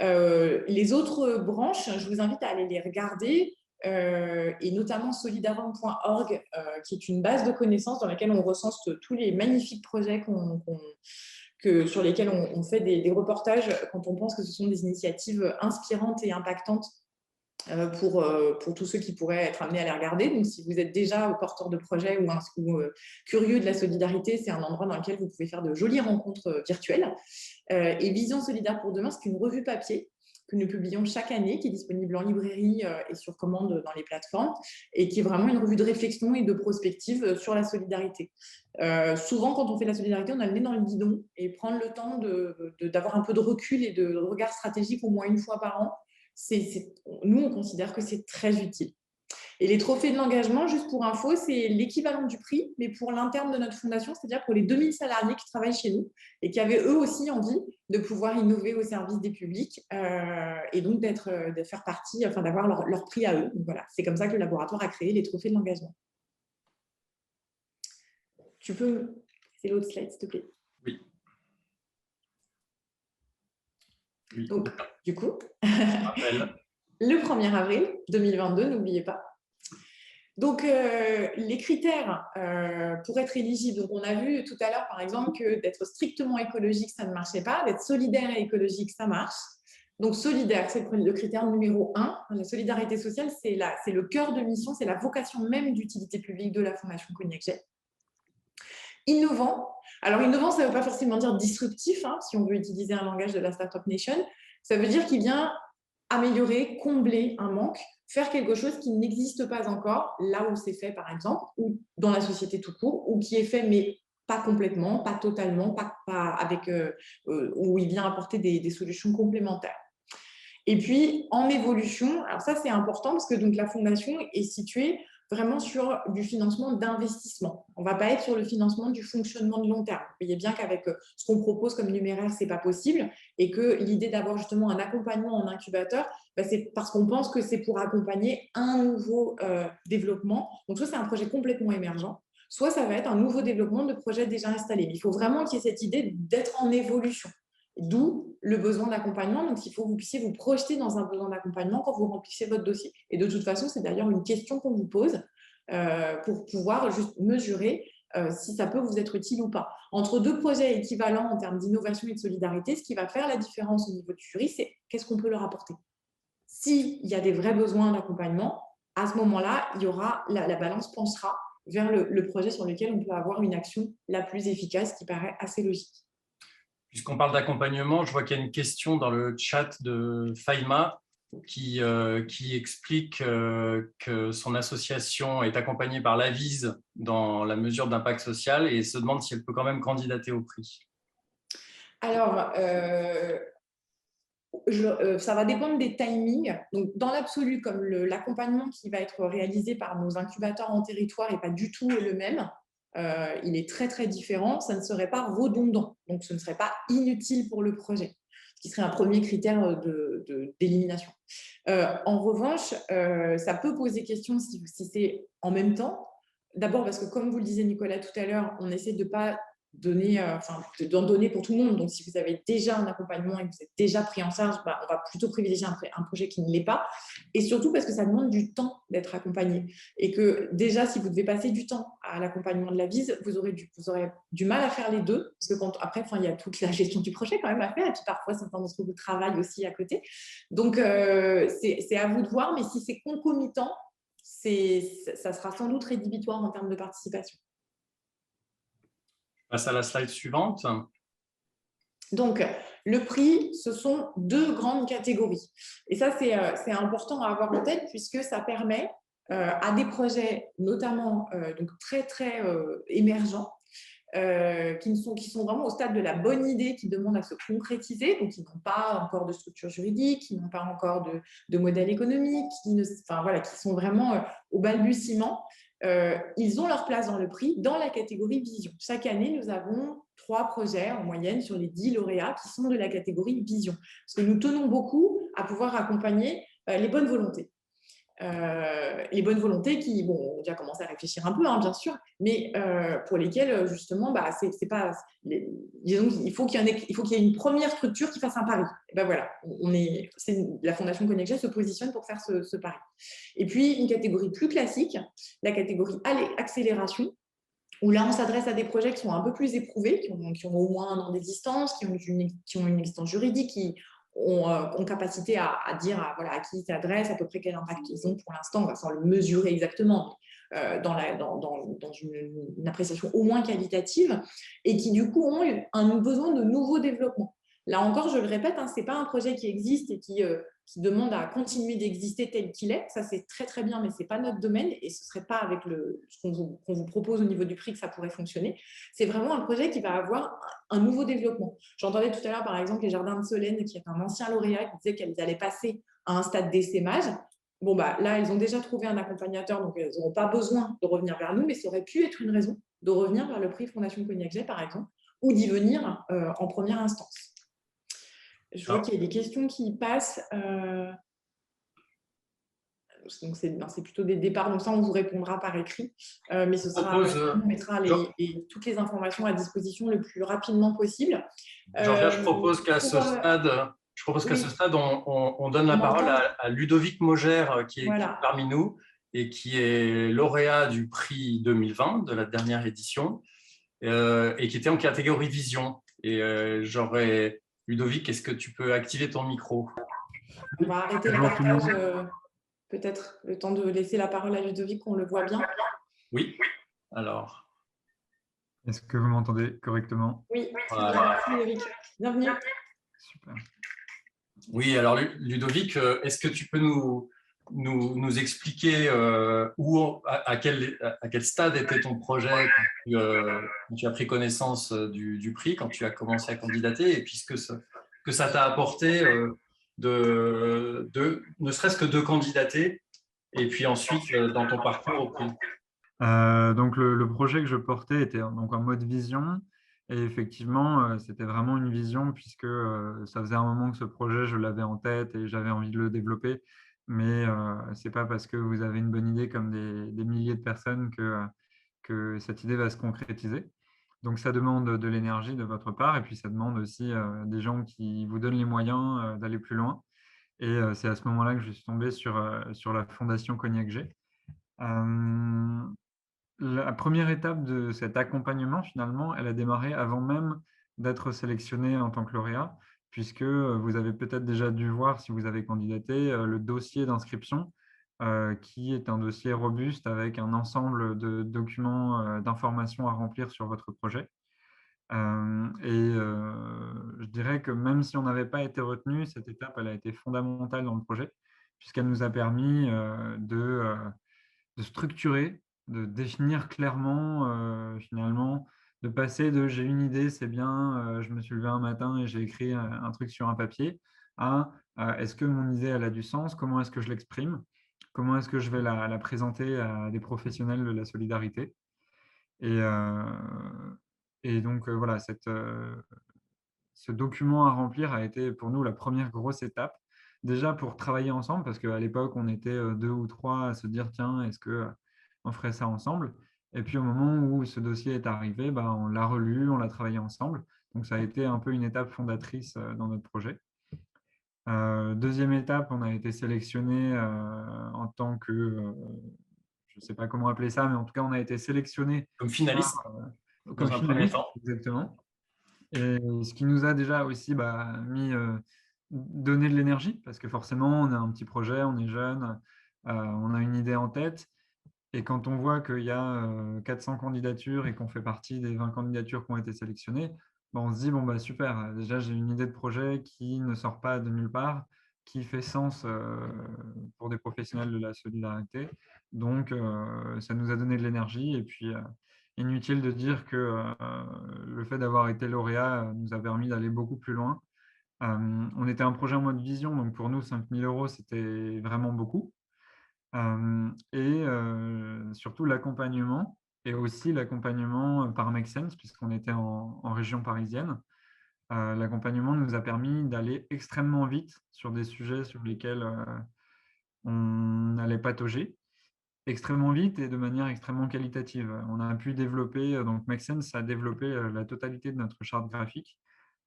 Les autres branches, je vous invite à aller les regarder. Et notamment solidarum.org, qui est une base de connaissances dans laquelle on recense tous les magnifiques projets sur lesquels on fait des reportages quand on pense que ce sont des initiatives inspirantes et impactantes pour tous ceux qui pourraient être amenés à les regarder. Donc, si vous êtes déjà porteur de projet ou curieux de la solidarité, c'est un endroit dans lequel vous pouvez faire de jolies rencontres virtuelles. Et Vision solidaire pour demain, c'est une revue papier que nous publions chaque année, qui est disponible en librairie et sur commande dans les plateformes, et qui est vraiment une revue de réflexion et de prospective sur la solidarité. Souvent, quand on fait de la solidarité, on a le nez dans le guidon, et prendre le temps d'avoir un peu de recul et de regard stratégique au moins une fois par an, nous, on considère que c'est très utile. Et les trophées de l'engagement, juste pour info, c'est l'équivalent du prix, mais pour l'interne de notre fondation, c'est-à-dire pour les 2000 salariés qui travaillent chez nous et qui avaient eux aussi envie de pouvoir innover au service des publics et donc de faire partie, enfin d'avoir leur prix à eux. Donc voilà, c'est comme ça que le laboratoire a créé les trophées de l'engagement. Tu peux... C'est l'autre slide, s'il te plaît. Oui. Oui. Donc, du coup, le 1er avril 2022, n'oubliez pas. Donc, les critères pour être éligible, donc on a vu tout à l'heure, par exemple, que d'être strictement écologique, ça ne marchait pas, d'être solidaire et écologique, ça marche. Donc, solidaire, c'est le critère numéro 1. La solidarité sociale, c'est le cœur de mission, c'est la vocation même d'utilité publique de la Fondation Cognac-Jet. Innovant. Alors, innovant, ça ne veut pas forcément dire disruptif, hein, si on veut utiliser un langage de la Startup Nation. Ça veut dire qu'il vient améliorer, combler un manque, faire quelque chose qui n'existe pas encore, là où c'est fait, par exemple, ou dans la société tout court, ou qui est fait, mais pas complètement, pas totalement, pas avec, où il vient apporter des solutions complémentaires. Et puis, en évolution, alors ça, c'est important parce que donc, la Fondation est située vraiment sur du financement d'investissement. On ne va pas être sur le financement du fonctionnement de long terme. Vous voyez bien qu'avec ce qu'on propose comme numéraire, ce n'est pas possible et que l'idée d'avoir justement un accompagnement en incubateur, c'est parce qu'on pense que c'est pour accompagner un nouveau développement. Donc, soit c'est un projet complètement émergent, soit ça va être un nouveau développement de projets déjà installés. Mais il faut vraiment qu'il y ait cette idée d'être en évolution. D'où le besoin d'accompagnement. Donc, il faut que vous puissiez vous projeter dans un besoin d'accompagnement quand vous remplissez votre dossier. Et de toute façon, c'est d'ailleurs une question qu'on vous pose pour pouvoir juste mesurer si ça peut vous être utile ou pas. Entre deux projets équivalents en termes d'innovation et de solidarité, ce qui va faire la différence au niveau du jury, c'est qu'est-ce qu'on peut leur apporter. S'il y a des vrais besoins d'accompagnement, à ce moment-là, il y aura, la balance penchera vers le projet sur lequel on peut avoir une action la plus efficace, qui paraît assez logique. Puisqu'on parle d'accompagnement, je vois qu'il y a une question dans le chat de Faima qui explique que son association est accompagnée par l'Avise dans la mesure d'impact social et se demande si elle peut quand même candidater au prix. Alors, ça va dépendre des timings. Donc, dans l'absolu, comme l'accompagnement qui va être réalisé par nos incubateurs en territoire n'est pas du tout le même, il est très, très différent, ça ne serait pas redondant. Donc, ce ne serait pas inutile pour le projet, ce qui serait un premier critère d'élimination. En revanche, ça peut poser question si c'est en même temps. D'abord parce que, comme vous le disiez Nicolas tout à l'heure, on essaie de ne pas d'en donner pour tout le monde. Donc, si vous avez déjà un accompagnement et que vous êtes déjà pris en charge, on va plutôt privilégier un projet qui ne l'est pas. Et surtout parce que ça demande du temps d'être accompagné. Et que déjà, si vous devez passer du temps à l'accompagnement de l'Avise, vous aurez du mal à faire les deux. Parce que après, il y a toute la gestion du projet quand même à faire. Et puis parfois, certains d'entre vous travaillent aussi à côté. Donc, c'est à vous de voir. Mais si c'est concomitant, ça sera sans doute rédhibitoire en termes de participation. Je passe à la slide suivante. Donc, le prix, ce sont deux grandes catégories. Et ça, c'est important à avoir en tête puisque ça permet à des projets, notamment donc très, très émergents, qui sont vraiment au stade de la bonne idée, qui demandent à se concrétiser, donc qui n'ont pas encore de structure juridique, qui n'ont pas encore de modèle économique, qui sont vraiment au balbutiement. ils ont leur place dans le prix dans la catégorie vision. Chaque année, nous avons 3 projets en moyenne sur les 10 lauréats qui sont de la catégorie vision. Parce que nous tenons beaucoup à pouvoir accompagner les bonnes volontés. Les bonnes volontés qui, bon, on a déjà commencé à réfléchir un peu, hein, bien sûr, mais pour lesquelles, justement, bah, c'est pas, disons qu'il faut qu'il y ait une première structure qui fasse un pari. Et ben voilà, la Fondation Connect se positionne pour faire ce pari. Et puis, une catégorie plus classique, la catégorie accélération, où là, on s'adresse à des projets qui sont un peu plus éprouvés, qui ont au moins un an d'existence, qui ont une existence juridique, qui ont capacité à dire voilà, à qui ils s'adressent, à peu près quel impact ils ont pour l'instant, sans le mesurer exactement, dans une appréciation au moins qualitative, et qui du coup ont un besoin de nouveaux développements. Là encore, je le répète, hein, ce n'est pas un projet qui existe et qui demande à continuer d'exister tel qu'il est. Ça, c'est très, très bien, mais ce n'est pas notre domaine et ce ne serait pas avec ce qu'on vous propose au niveau du prix que ça pourrait fonctionner. C'est vraiment un projet qui va avoir un nouveau développement. J'entendais tout à l'heure, par exemple, les Jardins de Solène, qui est un ancien lauréat, qui disait qu'elles allaient passer à un stade d'essaimage. Bon, bah, là, elles ont déjà trouvé un accompagnateur, donc elles n'auront pas besoin de revenir vers nous, mais ça aurait pu être une raison de revenir vers le prix Fondation Cognac-Jet, par exemple, ou d'y venir en première instance. Je vois qu'il y a des questions qui passent. Donc c'est plutôt des départs. Donc ça, on vous répondra par écrit. Mais on mettra toutes les informations à disposition le plus rapidement possible. Georgia, je propose qu'à ce stade, on donne la parole à Ludovic Maugère, qui est parmi nous et qui est lauréat du prix 2020 de la dernière édition et qui était en catégorie vision. Et Ludovic, est-ce que tu peux activer ton micro? On va arrêter le partage, peut-être le temps de laisser la parole à Ludovic, qu'on le voit bien. Oui, alors. Est-ce que vous m'entendez correctement? Oui, voilà. Merci Ludovic. Bienvenue. Super. Oui, alors Ludovic, est-ce que tu peux nous expliquer à quel stade était ton projet quand tu as pris connaissance du prix, quand tu as commencé à candidater, et puis que ça t'a apporté ne serait-ce que de candidater, et puis ensuite dans ton parcours au prix? Donc le projet que je portais était donc en mode vision, et effectivement c'était vraiment une vision puisque ça faisait un moment que ce projet je l'avais en tête et j'avais envie de le développer, mais c'est pas parce que vous avez une bonne idée comme des milliers de personnes que cette idée va se concrétiser. Donc ça demande de l'énergie de votre part, et puis ça demande aussi des gens qui vous donnent les moyens d'aller plus loin, et c'est à ce moment-là que je suis tombé sur la Fondation Cognac G. La première étape de cet accompagnement, finalement, elle a démarré avant même d'être sélectionné en tant que lauréat, puisque vous avez peut-être déjà dû voir, si vous avez candidaté, le dossier d'inscription, qui est un dossier robuste avec un ensemble de documents, d'informations à remplir sur votre projet. Je dirais que même si on n'avait pas été retenu, cette étape, elle a été fondamentale dans le projet, puisqu'elle nous a permis de structurer, de définir clairement, finalement, de passer de j'ai une idée, c'est bien, je me suis levé un matin et j'ai écrit un truc sur un papier, à est-ce que mon idée elle a du sens, comment est-ce que je l'exprime, comment est-ce que je vais la présenter à des professionnels de la solidarité. Et donc voilà, ce document à remplir a été pour nous la première grosse étape. Déjà pour travailler ensemble, parce qu'à l'époque, on était 2 ou 3 à se dire, tiens, est-ce qu'on ferait ça ensemble? Et puis au moment où ce dossier est arrivé, bah, on l'a relu, on l'a travaillé ensemble. Donc ça a été un peu une étape fondatrice dans notre projet. Deuxième étape, on a été sélectionné en tant que, je ne sais pas comment appeler ça, mais en tout cas, on a été sélectionné comme finaliste. Comme finaliste, exactement. Et ce qui nous a déjà aussi donné de l'énergie, parce que forcément, on a un petit projet, on est jeune, on a une idée en tête. Et quand on voit qu'il y a 400 candidatures et qu'on fait partie des 20 candidatures qui ont été sélectionnées, on se dit, bon, bah, super, déjà, j'ai une idée de projet qui ne sort pas de nulle part, qui fait sens pour des professionnels de la solidarité. Donc, ça nous a donné de l'énergie. Et puis, inutile de dire que le fait d'avoir été lauréat nous a permis d'aller beaucoup plus loin. On était un projet en mode vision, donc pour nous, 5 000 €, c'était vraiment beaucoup. Et surtout l'accompagnement, et aussi l'accompagnement par Make Sense, puisqu'on était en région parisienne. L'accompagnement nous a permis d'aller extrêmement vite sur des sujets sur lesquels on allait patauger, extrêmement vite et de manière extrêmement qualitative. On a pu développer, donc Make Sense a développé la totalité de notre charte graphique,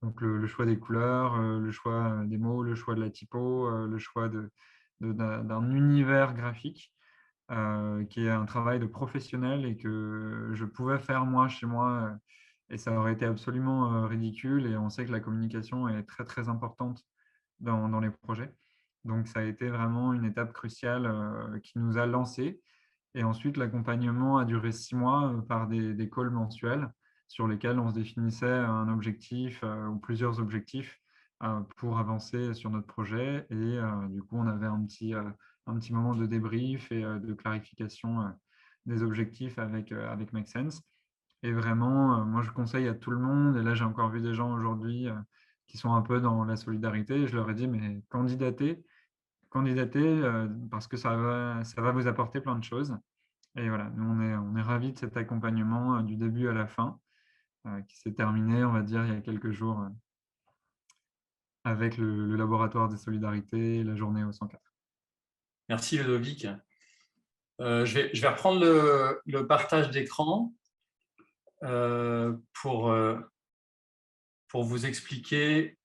donc le choix des couleurs, le choix des mots, le choix de la typo, le choix d'un univers graphique qui est un travail de professionnel et que je pouvais faire moi chez moi et ça aurait été absolument ridicule. Et on sait que la communication est très très importante dans les projets. Donc ça a été vraiment une étape cruciale qui nous a lancés. Et ensuite, l'accompagnement a duré 6 mois par des calls mensuels sur lesquels on se définissait un objectif ou plusieurs objectifs pour avancer sur notre projet. Et du coup, on avait un petit moment de débrief et de clarification des objectifs avec Make Sense. Et vraiment, moi, je conseille à tout le monde, et là, j'ai encore vu des gens aujourd'hui qui sont un peu dans la solidarité, et je leur ai dit, mais candidatez parce que ça va vous apporter plein de choses. Et voilà, nous, on est ravis de cet accompagnement du début à la fin, qui s'est terminé, on va dire, il y a quelques jours avec le laboratoire des solidarités et la journée au 104. Merci Ludovic. Je vais reprendre le partage d'écran pour vous expliquer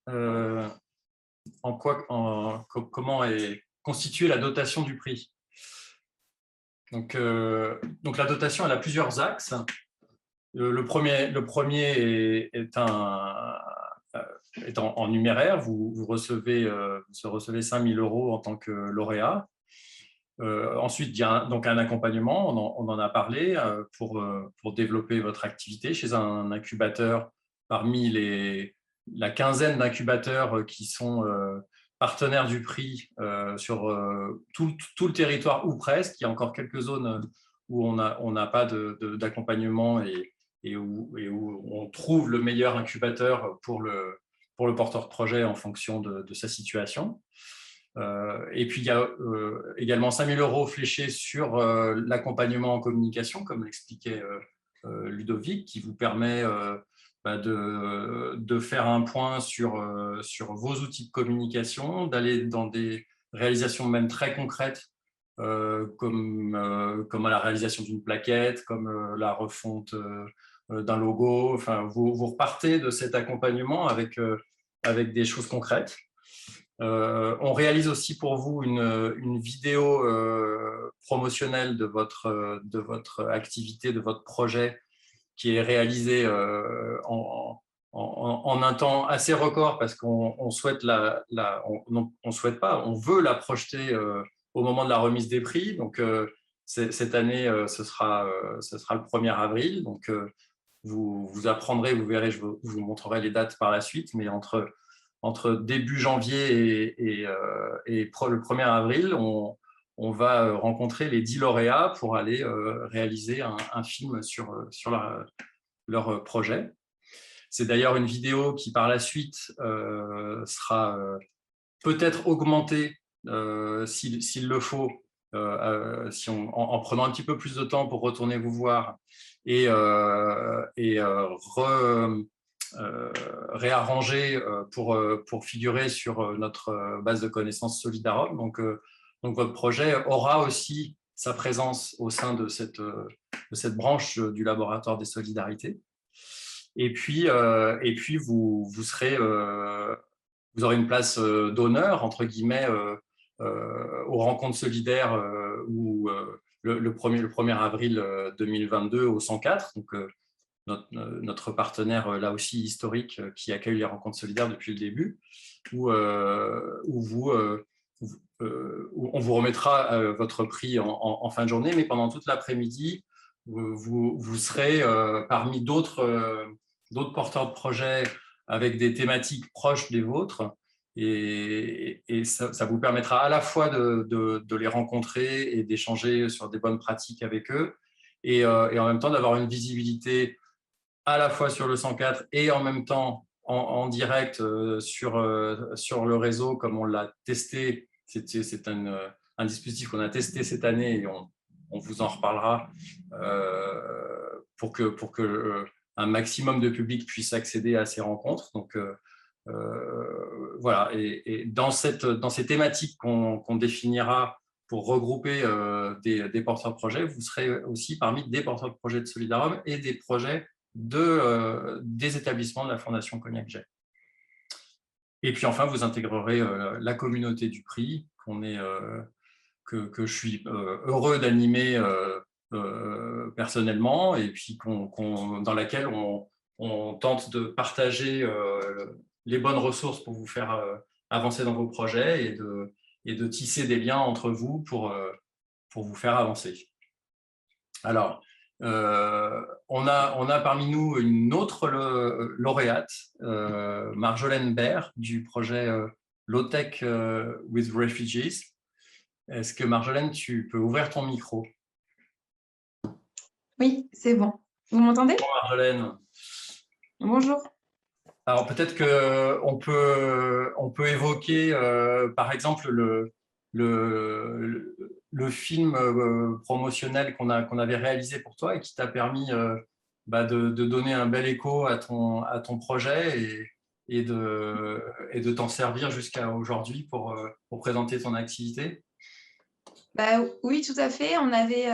comment est constituée la dotation du prix. Donc la dotation, elle a plusieurs axes. Le premier est en numéraire. Vous recevez 5 000 € en tant que lauréat. Ensuite, il y a donc un accompagnement, on en a parlé, pour développer votre activité chez un incubateur parmi la quinzaine d'incubateurs qui sont partenaires du prix sur tout le territoire ou presque. Il y a encore quelques zones où on n'a pas d'accompagnement et où on trouve le meilleur incubateur pour le porteur de projet en fonction de sa situation. Et puis, il y a également 5 000 € fléchés sur l'accompagnement en communication, comme l'expliquait Ludovic, qui vous permet de faire un point sur vos outils de communication, d'aller dans des réalisations même très concrètes, comme à la réalisation d'une plaquette, comme la refonte d'un logo. Enfin, vous repartez de cet accompagnement avec des choses concrètes. On réalise aussi pour vous une vidéo promotionnelle de votre activité, de votre projet, qui est réalisée en un temps assez record, parce qu'on souhaite on souhaite pas, on veut la projeter au moment de la remise des prix. Donc cette année, ce sera le 1er avril. Donc vous apprendrez, vous verrez, je vous montrerai les dates par la suite, mais entre début janvier et le 1er avril, on va rencontrer les 10 lauréats pour aller réaliser un film sur leur projet. C'est d'ailleurs une vidéo qui, par la suite, sera peut-être augmentée s'il le faut, en prenant un petit peu plus de temps pour retourner vous voir et réarranger pour figurer sur notre base de connaissances Solidarum. Donc votre projet aura aussi sa présence au sein de cette branche du laboratoire des solidarités. Et puis vous aurez une place d'honneur, entre guillemets, aux rencontres solidaires où le 1er avril 2022 au 104. Donc notre partenaire, là aussi historique, qui accueille les rencontres solidaires depuis le début, où on vous remettra votre prix en fin de journée, mais pendant toute l'après-midi, vous serez parmi d'autres porteurs de projets avec des thématiques proches des vôtres, et ça vous permettra à la fois de les rencontrer et d'échanger sur des bonnes pratiques avec eux, et en même temps d'avoir une visibilité à la fois sur le 104 et en même temps en direct sur le réseau, comme on l'a testé. C'est un dispositif qu'on a testé cette année et on vous en reparlera pour que un maximum de public puisse accéder à ces rencontres. Donc, voilà. Et dans ces thématiques qu'on définira pour regrouper des porteurs de projets, vous serez aussi parmi des porteurs de projets de Solidarum et des projets des établissements de la Fondation Cognac J. Et puis enfin, vous intégrerez la communauté du prix que je suis heureux d'animer personnellement, et puis dans laquelle on tente de partager les bonnes ressources pour vous faire avancer dans vos projets et de tisser des liens entre vous pour vous faire avancer. Alors, on a parmi nous une autre lauréate, Marjolaine Baird, du projet Low-Tech with Refugees. Est-ce que Marjolaine, tu peux ouvrir ton micro? Oui, c'est bon. Vous m'entendez? Bonjour Marjolaine. Bonjour. Alors peut-être qu'on peut évoquer par exemple le film promotionnel qu'on avait réalisé pour toi et qui t'a permis de donner un bel écho à ton projet et de t'en servir jusqu'à aujourd'hui pour présenter ton activité. Oui, tout à fait. On avait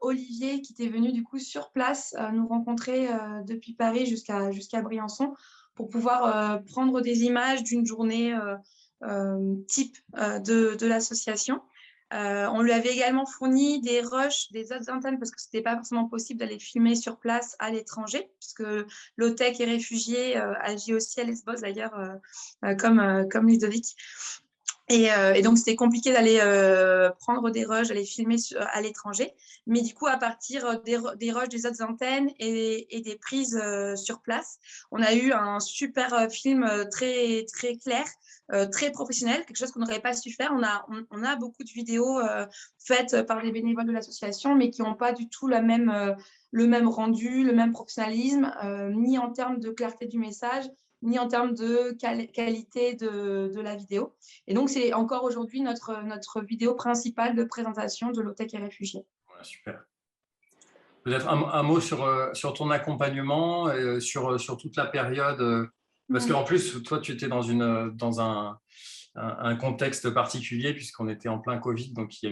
Olivier qui était venu du coup sur place nous rencontrer depuis Paris jusqu'à Briançon pour pouvoir prendre des images d'une journée type de l'association. On lui avait également fourni des rushs des autres antennes parce que ce n'était pas forcément possible d'aller filmer sur place à l'étranger, puisque Low-Tech et Réfugiés agit aussi à Lesbos d'ailleurs, comme Ludovic. Et donc, c'était compliqué d'aller prendre des rushs, d'aller filmer à l'étranger. Mais du coup, à partir des rushs des autres antennes et des prises sur place, on a eu un super film très, très clair, très professionnel, quelque chose qu'on n'aurait pas su faire. On a beaucoup de vidéos faites par des bénévoles de l'association, mais qui n'ont pas du tout le même rendu, le même professionnalisme, ni en termes de clarté du message, ni en termes de qualité de la vidéo. Et donc, c'est encore aujourd'hui notre vidéo principale de présentation de Low-Tech et Réfugiés. Voilà, super. Peut-être un mot sur ton accompagnement, sur toute la période, parce qu'en plus, toi, tu étais dans un contexte particulier, puisqu'on était en plein Covid, donc il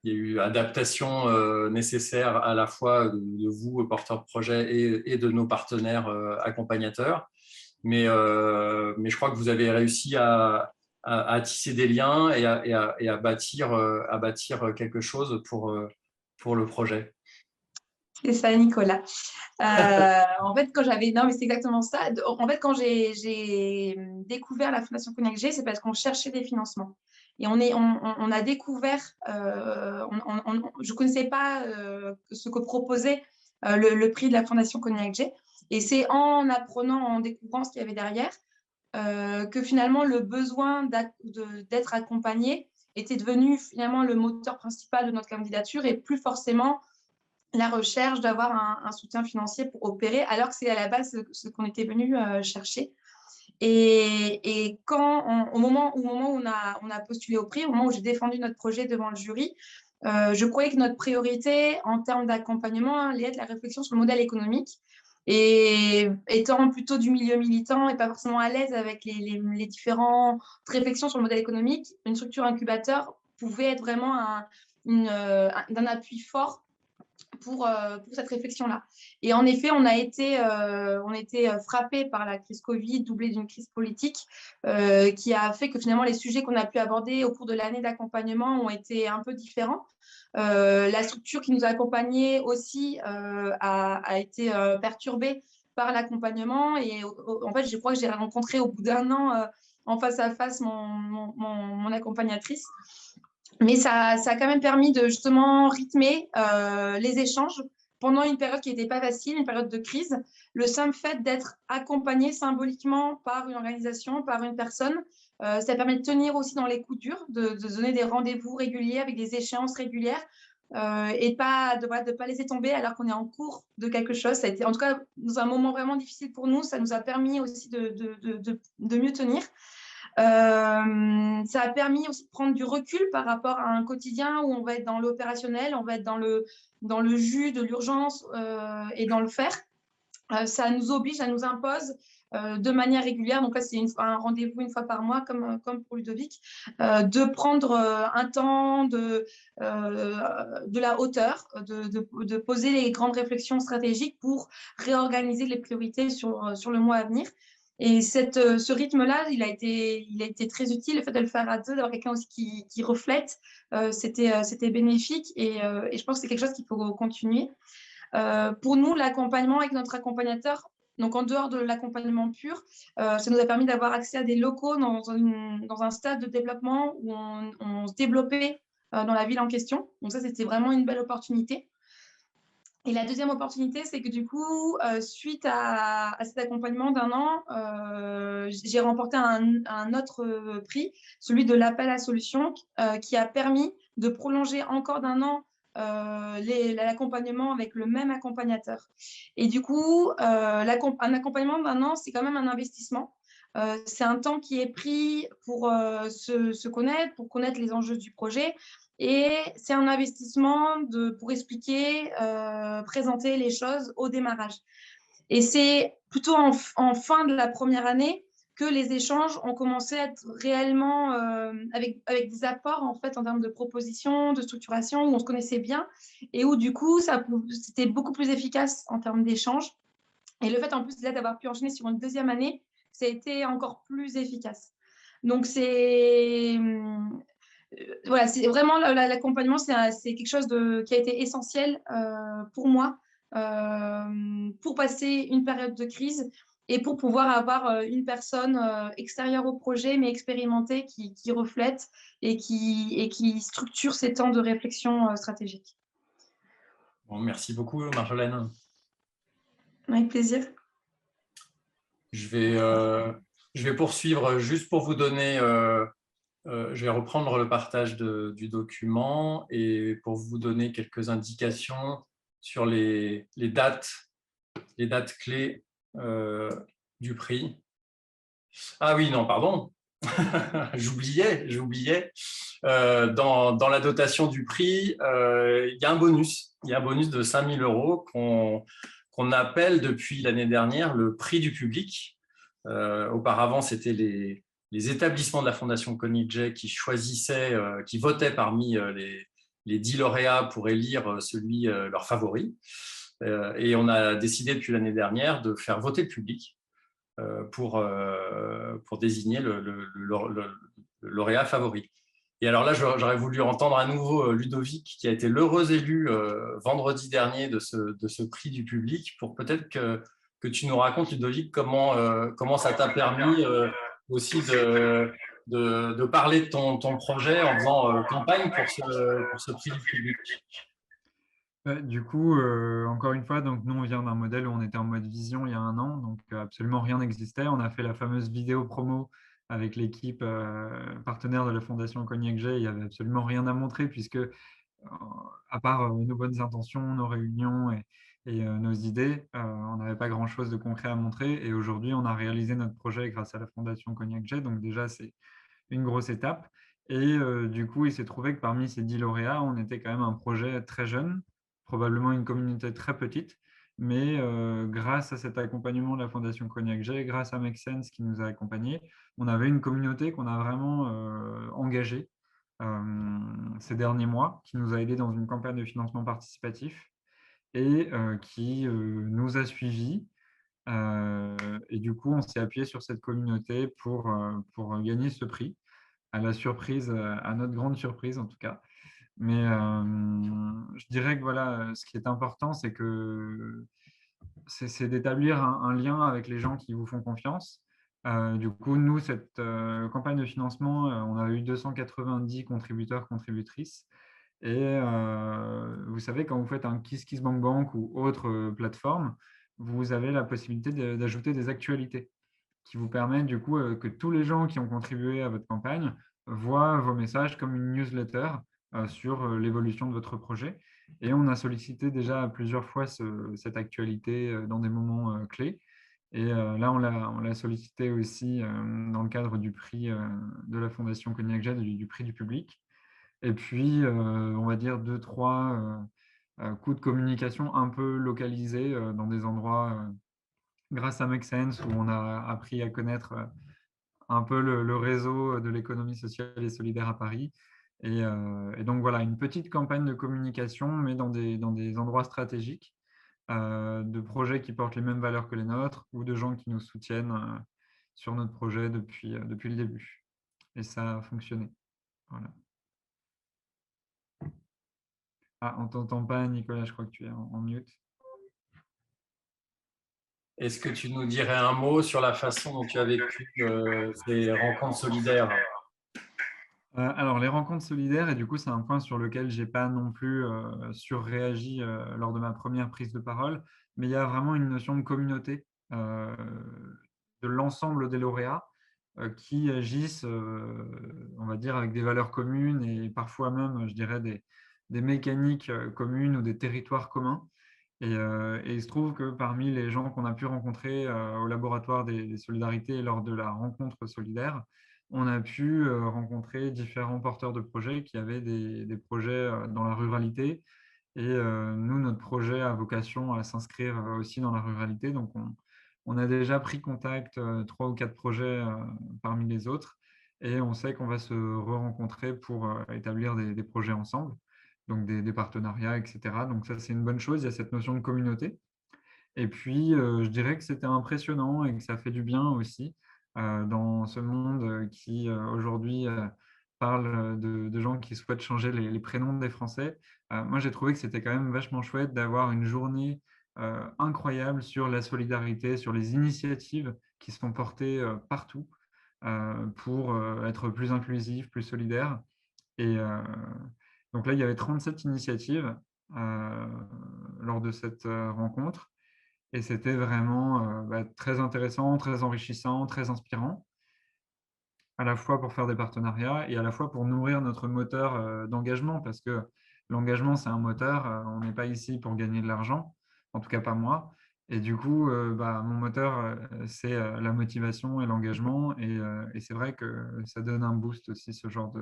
y a eu adaptation nécessaire à la fois de vous, porteurs de projet, et de nos partenaires accompagnateurs. Mais je crois que vous avez réussi à tisser des liens et à bâtir quelque chose pour le projet. C'est ça, Nicolas. En fait, non, mais c'est exactement ça. En fait, quand j'ai découvert la Fondation Cognac J, c'est parce qu'on cherchait des financements. Et on a découvert, je ne connaissais pas ce que proposait le prix de la Fondation Cognac J. Et c'est en apprenant, en découvrant ce qu'il y avait derrière, que finalement le besoin d'être accompagné était devenu finalement le moteur principal de notre candidature et plus forcément la recherche d'avoir un soutien financier pour opérer, alors que c'est à la base ce qu'on était venu chercher. Et au moment où on a postulé au prix, au moment où j'ai défendu notre projet devant le jury, je croyais que notre priorité en termes d'accompagnement allait être la réflexion sur le modèle économique. Et étant plutôt du milieu militant et pas forcément à l'aise avec les différentes réflexions sur le modèle économique, une structure incubateur pouvait être vraiment d'un appui fort pour cette réflexion-là. Et en effet, on a été frappé par la crise Covid, doublée d'une crise politique, qui a fait que finalement les sujets qu'on a pu aborder au cours de l'année d'accompagnement ont été un peu différents. La structure qui nous a accompagnés aussi a été perturbée par l'accompagnement. Et en fait, je crois que j'ai rencontré au bout d'un an en face à face mon accompagnatrice. Mais ça a quand même permis de justement rythmer les échanges pendant une période qui n'était pas facile, une période de crise. Le simple fait d'être accompagné symboliquement par une organisation, par une personne, ça permet de tenir aussi dans les coups durs, de donner des rendez-vous réguliers avec des échéances régulières et de pas laisser tomber alors qu'on est en cours de quelque chose. Ça a été, en tout cas, dans un moment vraiment difficile pour nous, ça nous a permis aussi de mieux tenir. Ça a permis aussi de prendre du recul par rapport à un quotidien où on va être dans l'opérationnel, on va être dans le jus de l'urgence et dans le faire. Ça nous oblige, ça nous impose de manière régulière, donc là c'est un rendez-vous une fois par mois comme pour Ludovic, de prendre un temps de la hauteur, de poser les grandes réflexions stratégiques pour réorganiser les priorités sur le mois à venir. Et ce rythme-là, il a été très utile, le fait de le faire à deux, d'avoir quelqu'un aussi qui reflète, c'était bénéfique et je pense que c'est quelque chose qu'il faut continuer. Pour nous, l'accompagnement avec notre accompagnateur, donc en dehors de l'accompagnement pur, ça nous a permis d'avoir accès à des locaux dans un stade de développement où on se développait dans la ville en question. Donc ça, c'était vraiment une belle opportunité. Et la deuxième opportunité, c'est que du coup, suite à cet accompagnement d'1 an, j'ai remporté un autre prix, celui de l'appel à solutions, qui a permis de prolonger encore d'1 an l'accompagnement avec le même accompagnateur. Et du coup, un accompagnement d'1 an, c'est quand même un investissement. C'est un temps qui est pris pour se connaître, pour connaître les enjeux du projet. Et c'est un investissement pour expliquer, présenter les choses au démarrage. Et c'est plutôt en fin de la première année que les échanges ont commencé à être réellement avec des apports en fait en termes de propositions, de structuration, où on se connaissait bien et où du coup c'était beaucoup plus efficace en termes d'échanges. Et le fait en plus d'avoir pu enchaîner sur une deuxième année, ça a été encore plus efficace. Donc voilà, c'est vraiment l'accompagnement, c'est quelque chose qui a été essentiel pour moi pour passer une période de crise et pour pouvoir avoir une personne extérieure au projet, mais expérimentée, qui reflète et qui structure ces temps de réflexion stratégique. Bon, merci beaucoup, Marjolaine. Avec plaisir. Je vais poursuivre juste pour vous donner... je vais reprendre le partage du document et pour vous donner quelques indications sur les dates clés du prix. Ah oui, non, pardon, j'oubliais. Dans la dotation du prix, il y a un bonus. Il y a un bonus de 5 000 € qu'on appelle depuis l'année dernière le prix du public. Auparavant, c'était les établissements de la Fondation Konig qui choisissaient, qui votaient parmi les 10 lauréats pour élire leur favori. Et on a décidé depuis l'année dernière de faire voter le public pour désigner le lauréat favori. Et alors là, j'aurais voulu entendre à nouveau Ludovic, qui a été l'heureux élu vendredi dernier de ce prix du public, pour peut-être que tu nous racontes, Ludovic, comment ça t'a permis aussi de parler de ton projet en faisant campagne pour ce prix du public. Du coup, encore une fois, donc nous, on vient d'un modèle où on était en mode vision il y a 1 an, donc absolument rien n'existait. On a fait la fameuse vidéo promo avec l'équipe partenaire de la Fondation Cognac J. Il n'y avait absolument rien à montrer puisque, à part nos bonnes intentions, nos réunions et nos idées, on n'avait pas grand-chose de concret à montrer. Et aujourd'hui, on a réalisé notre projet grâce à la Fondation Cognac J. Donc déjà, c'est une grosse étape. Et du coup, il s'est trouvé que parmi ces 10 lauréats, on était quand même un projet très jeune, probablement une communauté très petite, mais grâce à cet accompagnement de la Fondation Cognac J, grâce à Make Sense qui nous a accompagnés, on avait une communauté qu'on a vraiment engagée ces derniers mois, qui nous a aidés dans une campagne de financement participatif et qui nous a suivis. Et du coup, on s'est appuyé sur cette communauté pour gagner ce prix, à la surprise, à notre grande surprise en tout cas. Mais je dirais que voilà, ce qui est important, c'est d'établir un lien avec les gens qui vous font confiance. Du coup, nous, cette campagne de financement, on a eu 290 contributeurs, contributrices. Et vous savez, quand vous faites un KissKissBankBank ou autre plateforme, vous avez la possibilité d'ajouter des actualités qui vous permettent du coup que tous les gens qui ont contribué à votre campagne voient vos messages comme une newsletter sur l'évolution de votre projet. Et on a sollicité déjà plusieurs fois cette actualité dans des moments clés. Et là, on l'a sollicité aussi dans le cadre du prix de la Fondation Cognac Jade, du prix du public. Et puis, on va dire 2-3 coups de communication un peu localisés dans des endroits, grâce à Make Sense, où on a appris à connaître un peu le réseau de l'économie sociale et solidaire à Paris. Et donc, voilà, une petite campagne de communication, mais dans des endroits stratégiques, de projets qui portent les mêmes valeurs que les nôtres ou de gens qui nous soutiennent sur notre projet depuis le début. Et ça a fonctionné. Voilà. Ah, on ne t'entend pas, Nicolas, je crois que tu es en mute. Est-ce que tu nous dirais un mot sur la façon dont tu as vécu ces rencontres solidaires? Alors, les rencontres solidaires, et du coup, c'est un point sur lequel je n'ai pas non plus surréagi lors de ma première prise de parole, mais il y a vraiment une notion de communauté de l'ensemble des lauréats qui agissent, on va dire, avec des valeurs communes et parfois même, je dirais, des mécaniques communes ou des territoires communs. Et il se trouve que parmi les gens qu'on a pu rencontrer au laboratoire des solidarités lors de la rencontre solidaire, on a pu rencontrer différents porteurs de projets qui avaient des projets dans la ruralité. Et nous, notre projet a vocation à s'inscrire aussi dans la ruralité. Donc, on a déjà pris contact, 3 ou 4 projets parmi les autres. Et on sait qu'on va se re-rencontrer pour établir des projets ensemble, donc des partenariats, etc. Donc ça, c'est une bonne chose. Il y a cette notion de communauté. Et puis, je dirais que c'était impressionnant et que ça fait du bien aussi dans ce monde qui, aujourd'hui, parle de gens qui souhaitent changer les prénoms des Français. Moi, j'ai trouvé que c'était quand même vachement chouette d'avoir une journée incroyable sur la solidarité, sur les initiatives qui sont portées partout pour être plus inclusif, plus solidaire. Et donc là, il y avait 37 initiatives lors de cette rencontre. Et c'était vraiment très intéressant, très enrichissant, très inspirant, à la fois pour faire des partenariats et à la fois pour nourrir notre moteur d'engagement, parce que l'engagement, c'est un moteur. On n'est pas ici pour gagner de l'argent, en tout cas pas moi. Et du coup, mon moteur, c'est la motivation et l'engagement. Et c'est vrai que ça donne un boost aussi, ce genre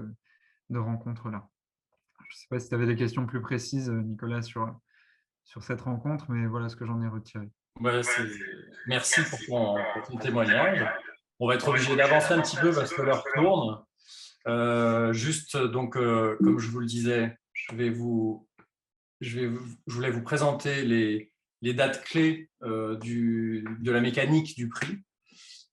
de rencontres-là. Je ne sais pas si tu avais des questions plus précises, Nicolas, sur cette rencontre, mais voilà ce que j'en ai retiré. Ouais, merci pour ton témoignage. On va être obligé d'avancer un petit peu parce que l'heure tourne. Juste, donc, comme je vous le disais, je voulais vous présenter les dates clés de la mécanique du prix.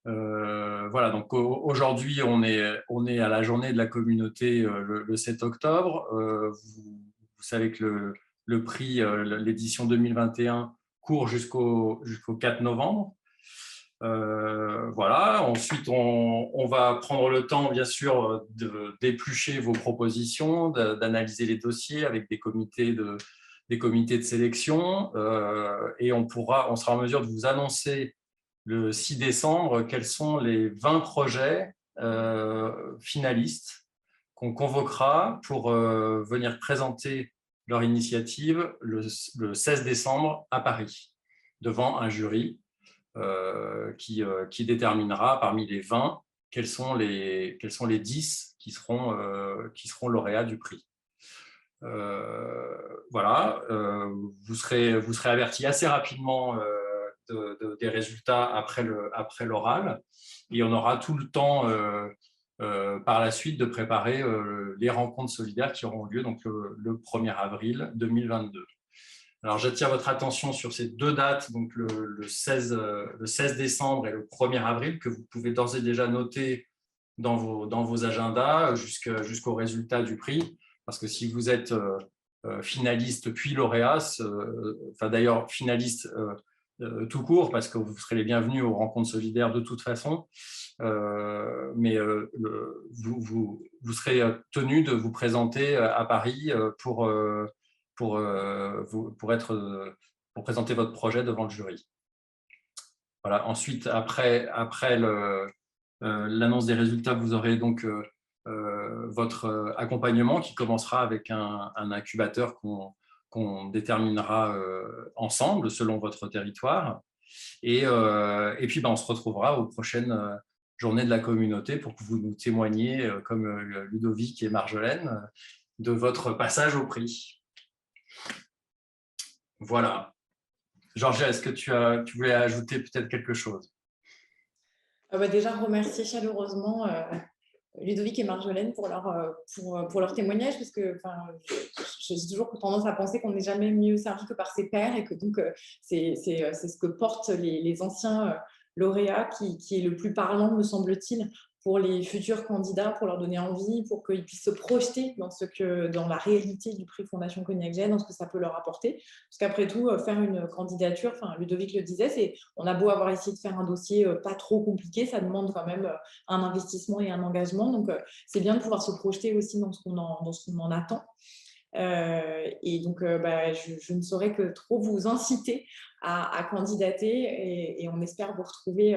Voilà, donc aujourd'hui, on est à la journée de la communauté le 7 octobre. Vous savez que le prix, l'édition 2021, court jusqu'au 4 novembre. Voilà. Ensuite, on va prendre le temps, bien sûr, d'éplucher vos propositions, d'analyser les dossiers avec des comités de sélection, et on sera en mesure de vous annoncer le 6 décembre quels sont les 20 projets finalistes qu'on convoquera pour venir présenter leur initiative le 16 décembre à Paris, devant un jury qui déterminera parmi les 20 quels sont les 10 qui seront lauréats du prix. Voilà, vous serez avertis assez rapidement des résultats après l'oral, et on aura tout le temps par la suite de préparer les rencontres solidaires qui auront lieu donc le 1er avril 2022. Alors, j'attire votre attention sur ces deux dates, donc le 16 décembre et le 1er avril, que vous pouvez d'ores et déjà noter dans vos agendas jusqu'au résultat du prix. Parce que si vous êtes finaliste puis lauréat, enfin d'ailleurs finaliste tout court, parce que vous serez les bienvenus aux rencontres solidaires de toute façon, mais vous serez tenu de vous présenter à Paris pour présenter votre projet devant le jury. Voilà. Ensuite, après l'annonce des résultats, vous aurez donc votre accompagnement qui commencera avec un incubateur qu'on déterminera ensemble selon votre territoire. Et puis, on se retrouvera aux prochaines journées de la communauté pour que vous nous témoigniez, comme Ludovic et Marjolaine, de votre passage au prix. Voilà. Georgia, est-ce que tu voulais ajouter peut-être quelque chose? Déjà, remercier chaleureusement Ludovic et Marjolaine pour leur témoignage, parce que j'ai toujours tendance à penser qu'on n'est jamais mieux servi que par ses pairs, et que donc c'est ce que portent les anciens lauréats qui est le plus parlant, me semble-t-il, pour les futurs candidats, pour leur donner envie, pour qu'ils puissent se projeter dans la réalité du prix Fondation Cognac Gênes, dans ce que ça peut leur apporter. Parce qu'après tout, faire une candidature, Ludovic le disait, on a beau avoir essayé de faire un dossier pas trop compliqué, ça demande quand même un investissement et un engagement. Donc, c'est bien de pouvoir se projeter aussi dans ce qu'on en attend. Et donc, je ne saurais que trop vous inciter à candidater, et on espère vous retrouver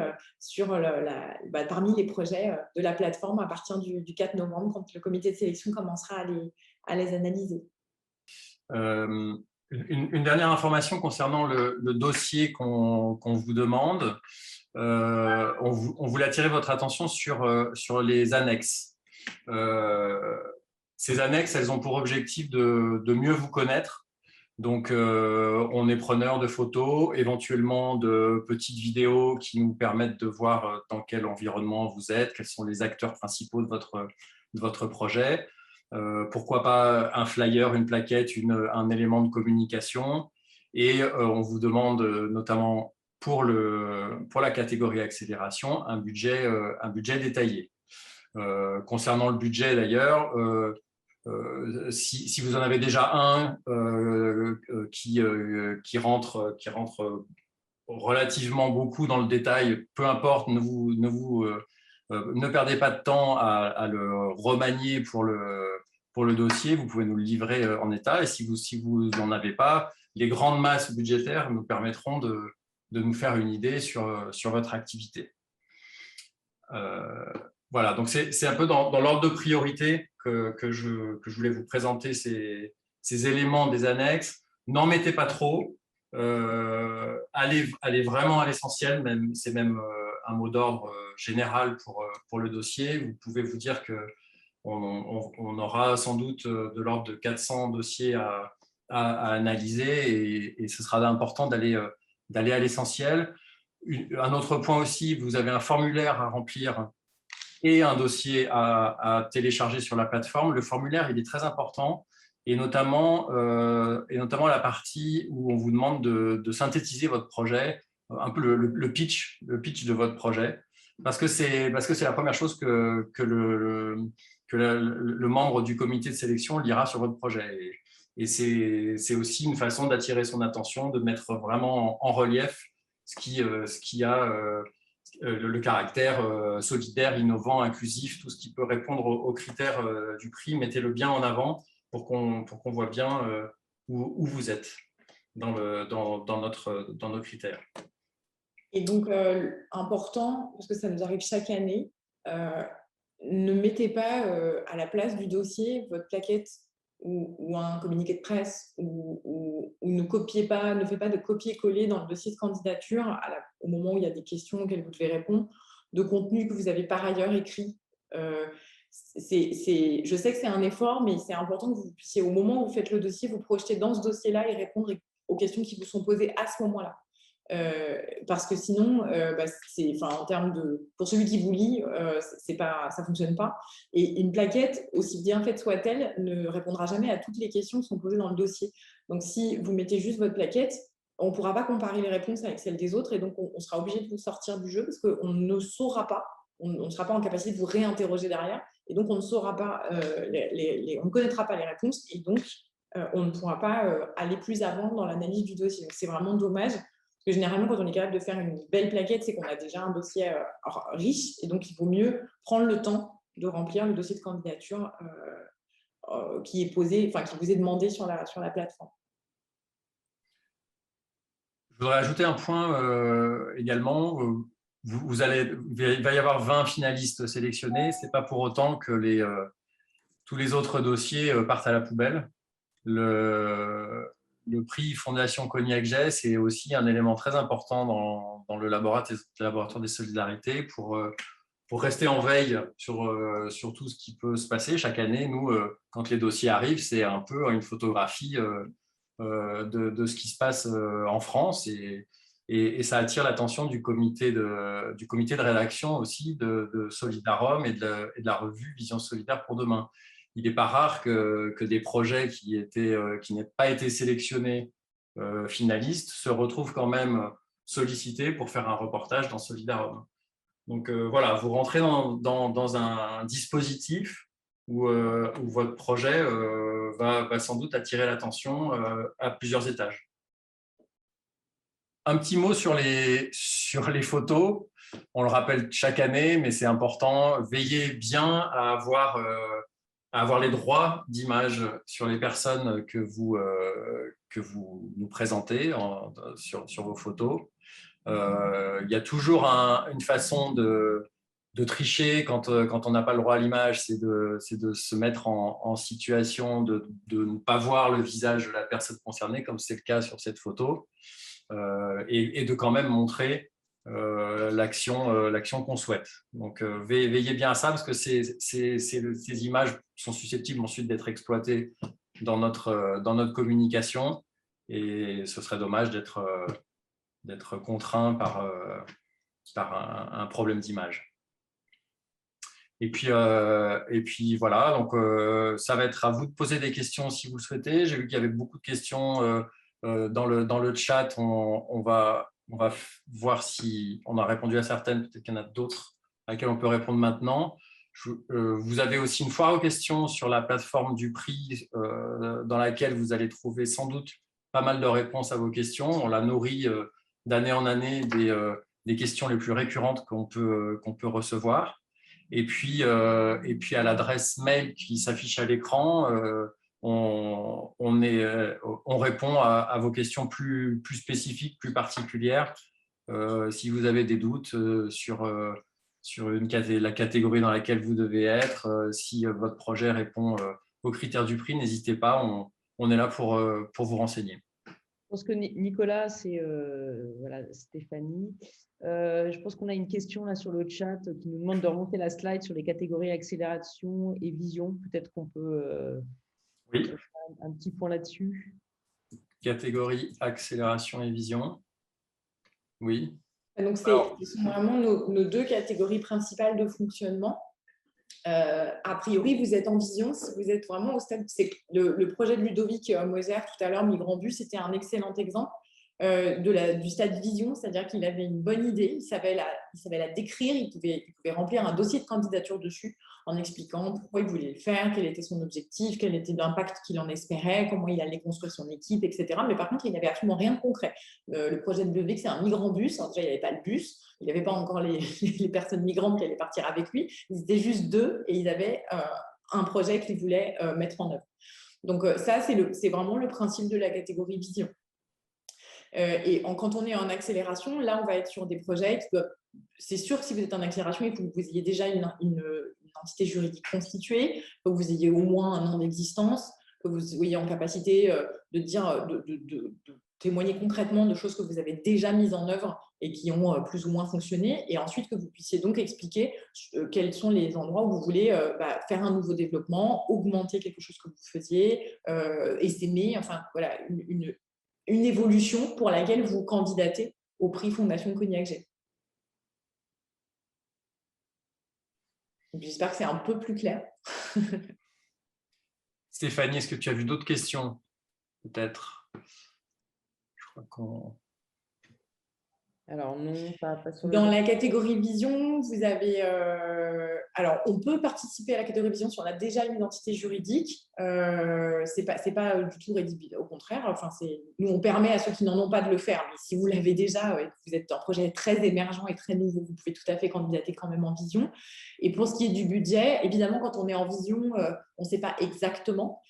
parmi les projets de la plateforme à partir du 4 novembre, quand le comité de sélection commencera à les analyser. Une dernière information concernant le dossier qu'on vous demande. On voulait attirer votre attention sur les annexes. Ces annexes, elles ont pour objectif de mieux vous connaître. Donc, on est preneur de photos, éventuellement de petites vidéos qui nous permettent de voir dans quel environnement vous êtes, quels sont les acteurs principaux de votre projet. Pourquoi pas un flyer, une plaquette, un élément de communication. Et on vous demande notamment pour la catégorie accélération un budget détaillé. Concernant le budget d'ailleurs, si vous en avez déjà un qui rentre relativement beaucoup dans le détail, peu importe, ne perdez pas de temps à le remanier pour le dossier, vous pouvez nous le livrer en état. Et si vous n'en avez pas, les grandes masses budgétaires nous permettront de nous faire une idée sur votre activité. Voilà, donc c'est un peu dans l'ordre de priorité que je voulais vous présenter ces éléments des annexes. N'en mettez pas trop, allez vraiment à l'essentiel, c'est même un mot d'ordre général pour le dossier. Vous pouvez vous dire qu'on aura sans doute de l'ordre de 400 dossiers à analyser, et ce sera important d'aller à l'essentiel. Un autre point aussi, vous avez un formulaire à remplir et un dossier à télécharger sur la plateforme. Le formulaire, il est très important, et notamment la partie où on vous demande de synthétiser votre projet, un peu le pitch de votre projet, parce que c'est la première chose que le membre du comité de sélection lira sur votre projet. Et c'est aussi une façon d'attirer son attention, de mettre vraiment en relief ce qui a le caractère solidaire, innovant, inclusif, tout ce qui peut répondre aux critères du prix. Mettez-le bien en avant pour qu'on voit bien où vous êtes dans nos critères. Et donc, important, parce que ça nous arrive chaque année, ne mettez pas à la place du dossier votre plaquette ou un communiqué de presse, ou ne faites pas de copier-coller dans le dossier de candidature au moment où il y a des questions auxquelles vous devez répondre, de contenu que vous avez par ailleurs écrit. Je sais que c'est un effort, mais c'est important que vous puissiez, au moment où vous faites le dossier, vous projeter dans ce dossier-là et répondre aux questions qui vous sont posées à ce moment-là. Parce que sinon, en termes pour celui qui vous lit, ça fonctionne pas. Et une plaquette, aussi bien faite soit-elle, ne répondra jamais à toutes les questions qui sont posées dans le dossier. Donc, si vous mettez juste votre plaquette, on ne pourra pas comparer les réponses avec celles des autres, et donc on sera obligé de vous sortir du jeu, parce qu'on ne saura pas, on ne sera pas en capacité de vous réinterroger derrière, et donc on ne saura pas, on ne connaîtra pas les réponses, et donc on ne pourra pas aller plus avant dans l'analyse du dossier. Donc, c'est vraiment dommage. Parce que généralement, quand on est capable de faire une belle plaquette, c'est qu'on a déjà un dossier riche, et donc il vaut mieux prendre le temps de remplir le dossier de candidature qui est posé, qui vous est demandé sur la plateforme. Je voudrais ajouter un point également. Il va y avoir 20 finalistes sélectionnés. Ce n'est pas pour autant que tous les autres dossiers partent à la poubelle. le prix Fondation Cognac Jay, c'est aussi un élément très important dans le laboratoire des solidarités pour rester en veille sur tout ce qui peut se passer. Chaque année, nous, quand les dossiers arrivent, c'est un peu une photographie de ce qui se passe en France et ça attire l'attention du comité de rédaction aussi de Solidarum et de la revue Vision Solidaire pour demain. Il n'est pas rare que des projets qui n'aient pas été sélectionnés finalistes se retrouvent quand même sollicités pour faire un reportage dans Solidarum. Donc voilà, vous rentrez dans un dispositif où votre projet va sans doute attirer l'attention à plusieurs étages. Un petit mot sur les photos. On le rappelle chaque année, mais c'est important. Veillez bien à avoir les droits d'image sur les personnes que vous nous présentez sur vos photos. Il y a toujours une façon de tricher quand on n'a pas le droit à l'image, c'est de se mettre en situation de ne pas voir le visage de la personne concernée, comme c'est le cas sur cette photo, et de quand même montrer l'action qu'on souhaite. Donc, veillez bien à ça, parce que ces images sont susceptibles ensuite d'être exploitées dans notre communication, et ce serait dommage d'être contraint par un problème d'image. Et puis voilà, donc ça va être à vous de poser des questions si vous le souhaitez. J'ai vu qu'il y avait beaucoup de questions dans le chat. On va voir si on a répondu à certaines, peut-être qu'il y en a d'autres à laquelle on peut répondre maintenant. Vous avez aussi une foire aux questions sur la plateforme du prix dans laquelle vous allez trouver sans doute pas mal de réponses à vos questions. On la nourrit d'année en année des questions les plus récurrentes qu'on peut recevoir. Et puis à l'adresse mail qui s'affiche à l'écran, on répond à vos questions plus spécifiques, plus particulières. Si vous avez des doutes sur la catégorie dans laquelle vous devez être, si votre projet répond aux critères du prix, n'hésitez pas, on est là pour vous renseigner. Je pense que Nicolas, c'est voilà, Stéphanie. Je pense qu'on a une question là sur le chat qui nous demande de remonter la slide sur les catégories accélération et vision. Peut-être qu'on peut oui. faire un petit point là-dessus. Catégorie accélération et vision. Oui. Donc, ce sont vraiment nos deux catégories principales de fonctionnement. A priori, vous êtes en vision, si vous êtes vraiment au stade, c'est le projet de Ludovic Moser tout à l'heure, Migrant Bus, c'était un excellent exemple du stade vision, c'est-à-dire qu'il avait une bonne idée, il savait la décrire, il pouvait remplir un dossier de candidature dessus en expliquant pourquoi il voulait le faire, quel était son objectif, quel était l'impact qu'il en espérait, comment il allait construire son équipe, etc. Mais par contre, il n'avait absolument rien de concret. Le projet de Ludovic, c'est un migrant bus. Alors, déjà, il n'y avait pas le bus, il n'y avait pas encore les personnes migrantes qui allaient partir avec lui. Ils étaient juste deux et ils avaient un projet qu'ils voulaient mettre en œuvre. Donc ça, c'est vraiment le principe de la catégorie vision. Et quand on est en accélération, là, on va être sur des projets qui doivent… C'est sûr que si vous êtes en accélération, il faut que vous ayez déjà une entité juridique constituée, que vous ayez au moins un an d'existence, que vous soyez en capacité de témoigner concrètement de choses que vous avez déjà mises en œuvre et qui ont plus ou moins fonctionné, et ensuite que vous puissiez donc expliquer quels sont les endroits où vous voulez faire un nouveau développement, augmenter quelque chose que vous faisiez, essaimer, enfin voilà, une évolution pour laquelle vous candidatez au prix Fondation Cognac Jay. J'espère que c'est un peu plus clair. Stéphanie, est-ce que tu as vu d'autres questions? Peut-être. Je crois qu'on… Alors non, pas sur Dans la catégorie vision, vous avez… alors, on peut participer à la catégorie vision si on a déjà une identité juridique. C'est pas du tout rédhibitoire, au contraire. Enfin, nous, on permet à ceux qui n'en ont pas de le faire. Mais si vous l'avez déjà et que vous êtes un projet très émergent et très nouveau, vous pouvez tout à fait candidater quand même en vision. Et pour ce qui est du budget, évidemment, quand on est en vision, on ne sait pas exactement.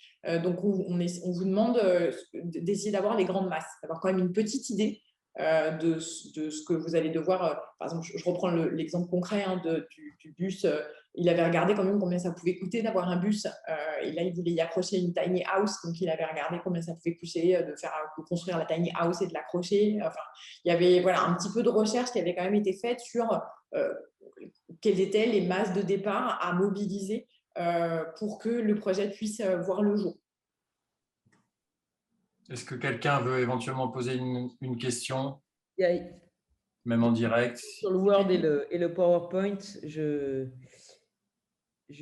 Donc, on vous demande d'essayer d'avoir les grandes masses, d'avoir quand même une petite idée de ce que vous allez devoir… par exemple, je reprends l'exemple concret du bus. Il avait regardé quand même combien ça pouvait coûter d'avoir un bus. Et là, il voulait y accrocher une tiny house. Donc, il avait regardé combien ça pouvait coûter de construire la tiny house et de l'accrocher. Enfin, il y avait un petit peu de recherche qui avait quand même été faite sur quelles étaient les masses de départ à mobiliser pour que le projet puisse voir le jour. Est-ce que quelqu'un veut éventuellement poser une question, même en direct? Sur le Word et le PowerPoint, je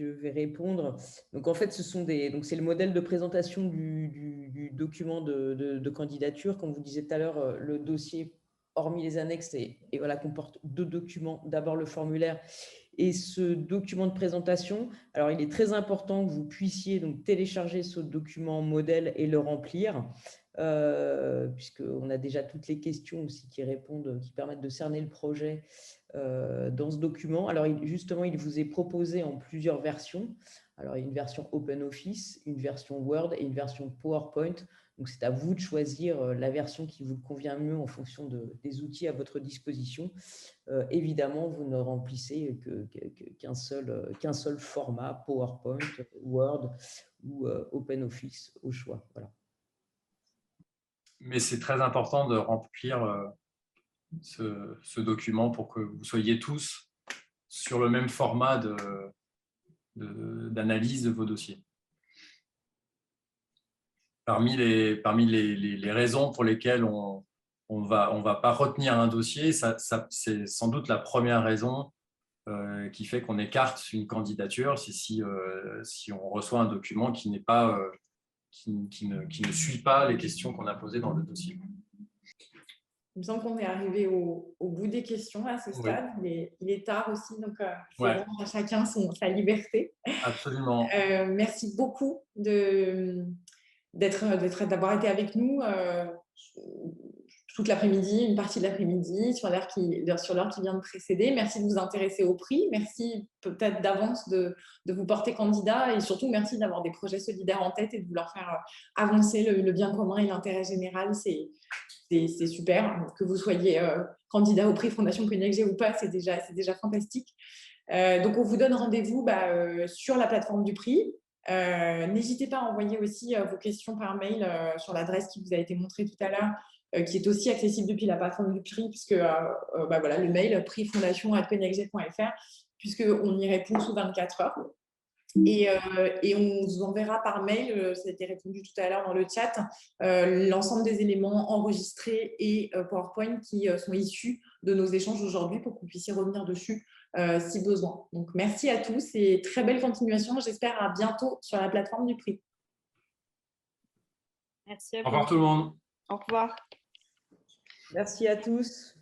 vais répondre. Donc, en fait, c'est le modèle de présentation du document de candidature. Comme vous disiez tout à l'heure, le dossier, hormis les annexes, voilà, comporte 2 documents. D'abord, le formulaire et ce document de présentation. Alors, il est très important que vous puissiez donc télécharger ce document modèle et le remplir, puisqu'on a déjà toutes les questions aussi qui permettent de cerner le projet dans ce document. Alors, justement, il vous est proposé en plusieurs versions. Alors, il y a une version OpenOffice, une version Word et une version PowerPoint. Donc, c'est à vous de choisir la version qui vous convient mieux en fonction des outils à votre disposition. Évidemment, vous ne remplissez qu'un seul format, PowerPoint, Word ou OpenOffice au choix. Voilà. Mais c'est très important de remplir ce document pour que vous soyez tous sur le même format d'analyse de vos dossiers. Parmi les raisons pour lesquelles on va pas retenir un dossier, c'est sans doute la première raison qui fait qu'on écarte une candidature, c'est si on reçoit un document qui n'est pas qui ne suit pas les questions qu'on a posées dans le dossier. Il me semble qu'on est arrivé au bout des questions à ce stade. Oui. Il est tard aussi, donc c'est vraiment à chacun sa liberté. Absolument. Merci beaucoup d'avoir été avec nous toute l'après-midi, une partie de l'après-midi, sur l'heure qui vient de précéder. Merci de vous intéresser au prix. Merci peut-être d'avance de vous porter candidat et surtout merci d'avoir des projets solidaires en tête et de vouloir faire avancer le bien commun et l'intérêt général. C'est super. Que vous soyez candidat au prix Fondation Cognac G ou pas, c'est déjà fantastique. Donc, on vous donne rendez-vous sur la plateforme du prix. N'hésitez pas à envoyer aussi vos questions par mail sur l'adresse qui vous a été montrée tout à l'heure, qui est aussi accessible depuis la plateforme du prix, puisque voilà, le mail prixfondation@cognacg.fr, puisqu'on y répond sous 24 heures. Et on vous enverra par mail, ça a été répondu tout à l'heure dans le chat, l'ensemble des éléments enregistrés et PowerPoint qui sont issus de nos échanges aujourd'hui pour que vous puissiez revenir dessus si besoin. Donc, merci à tous et très belle continuation. J'espère à bientôt sur la plateforme du prix. Merci à vous. Au revoir tout le monde. Au revoir. Merci à tous.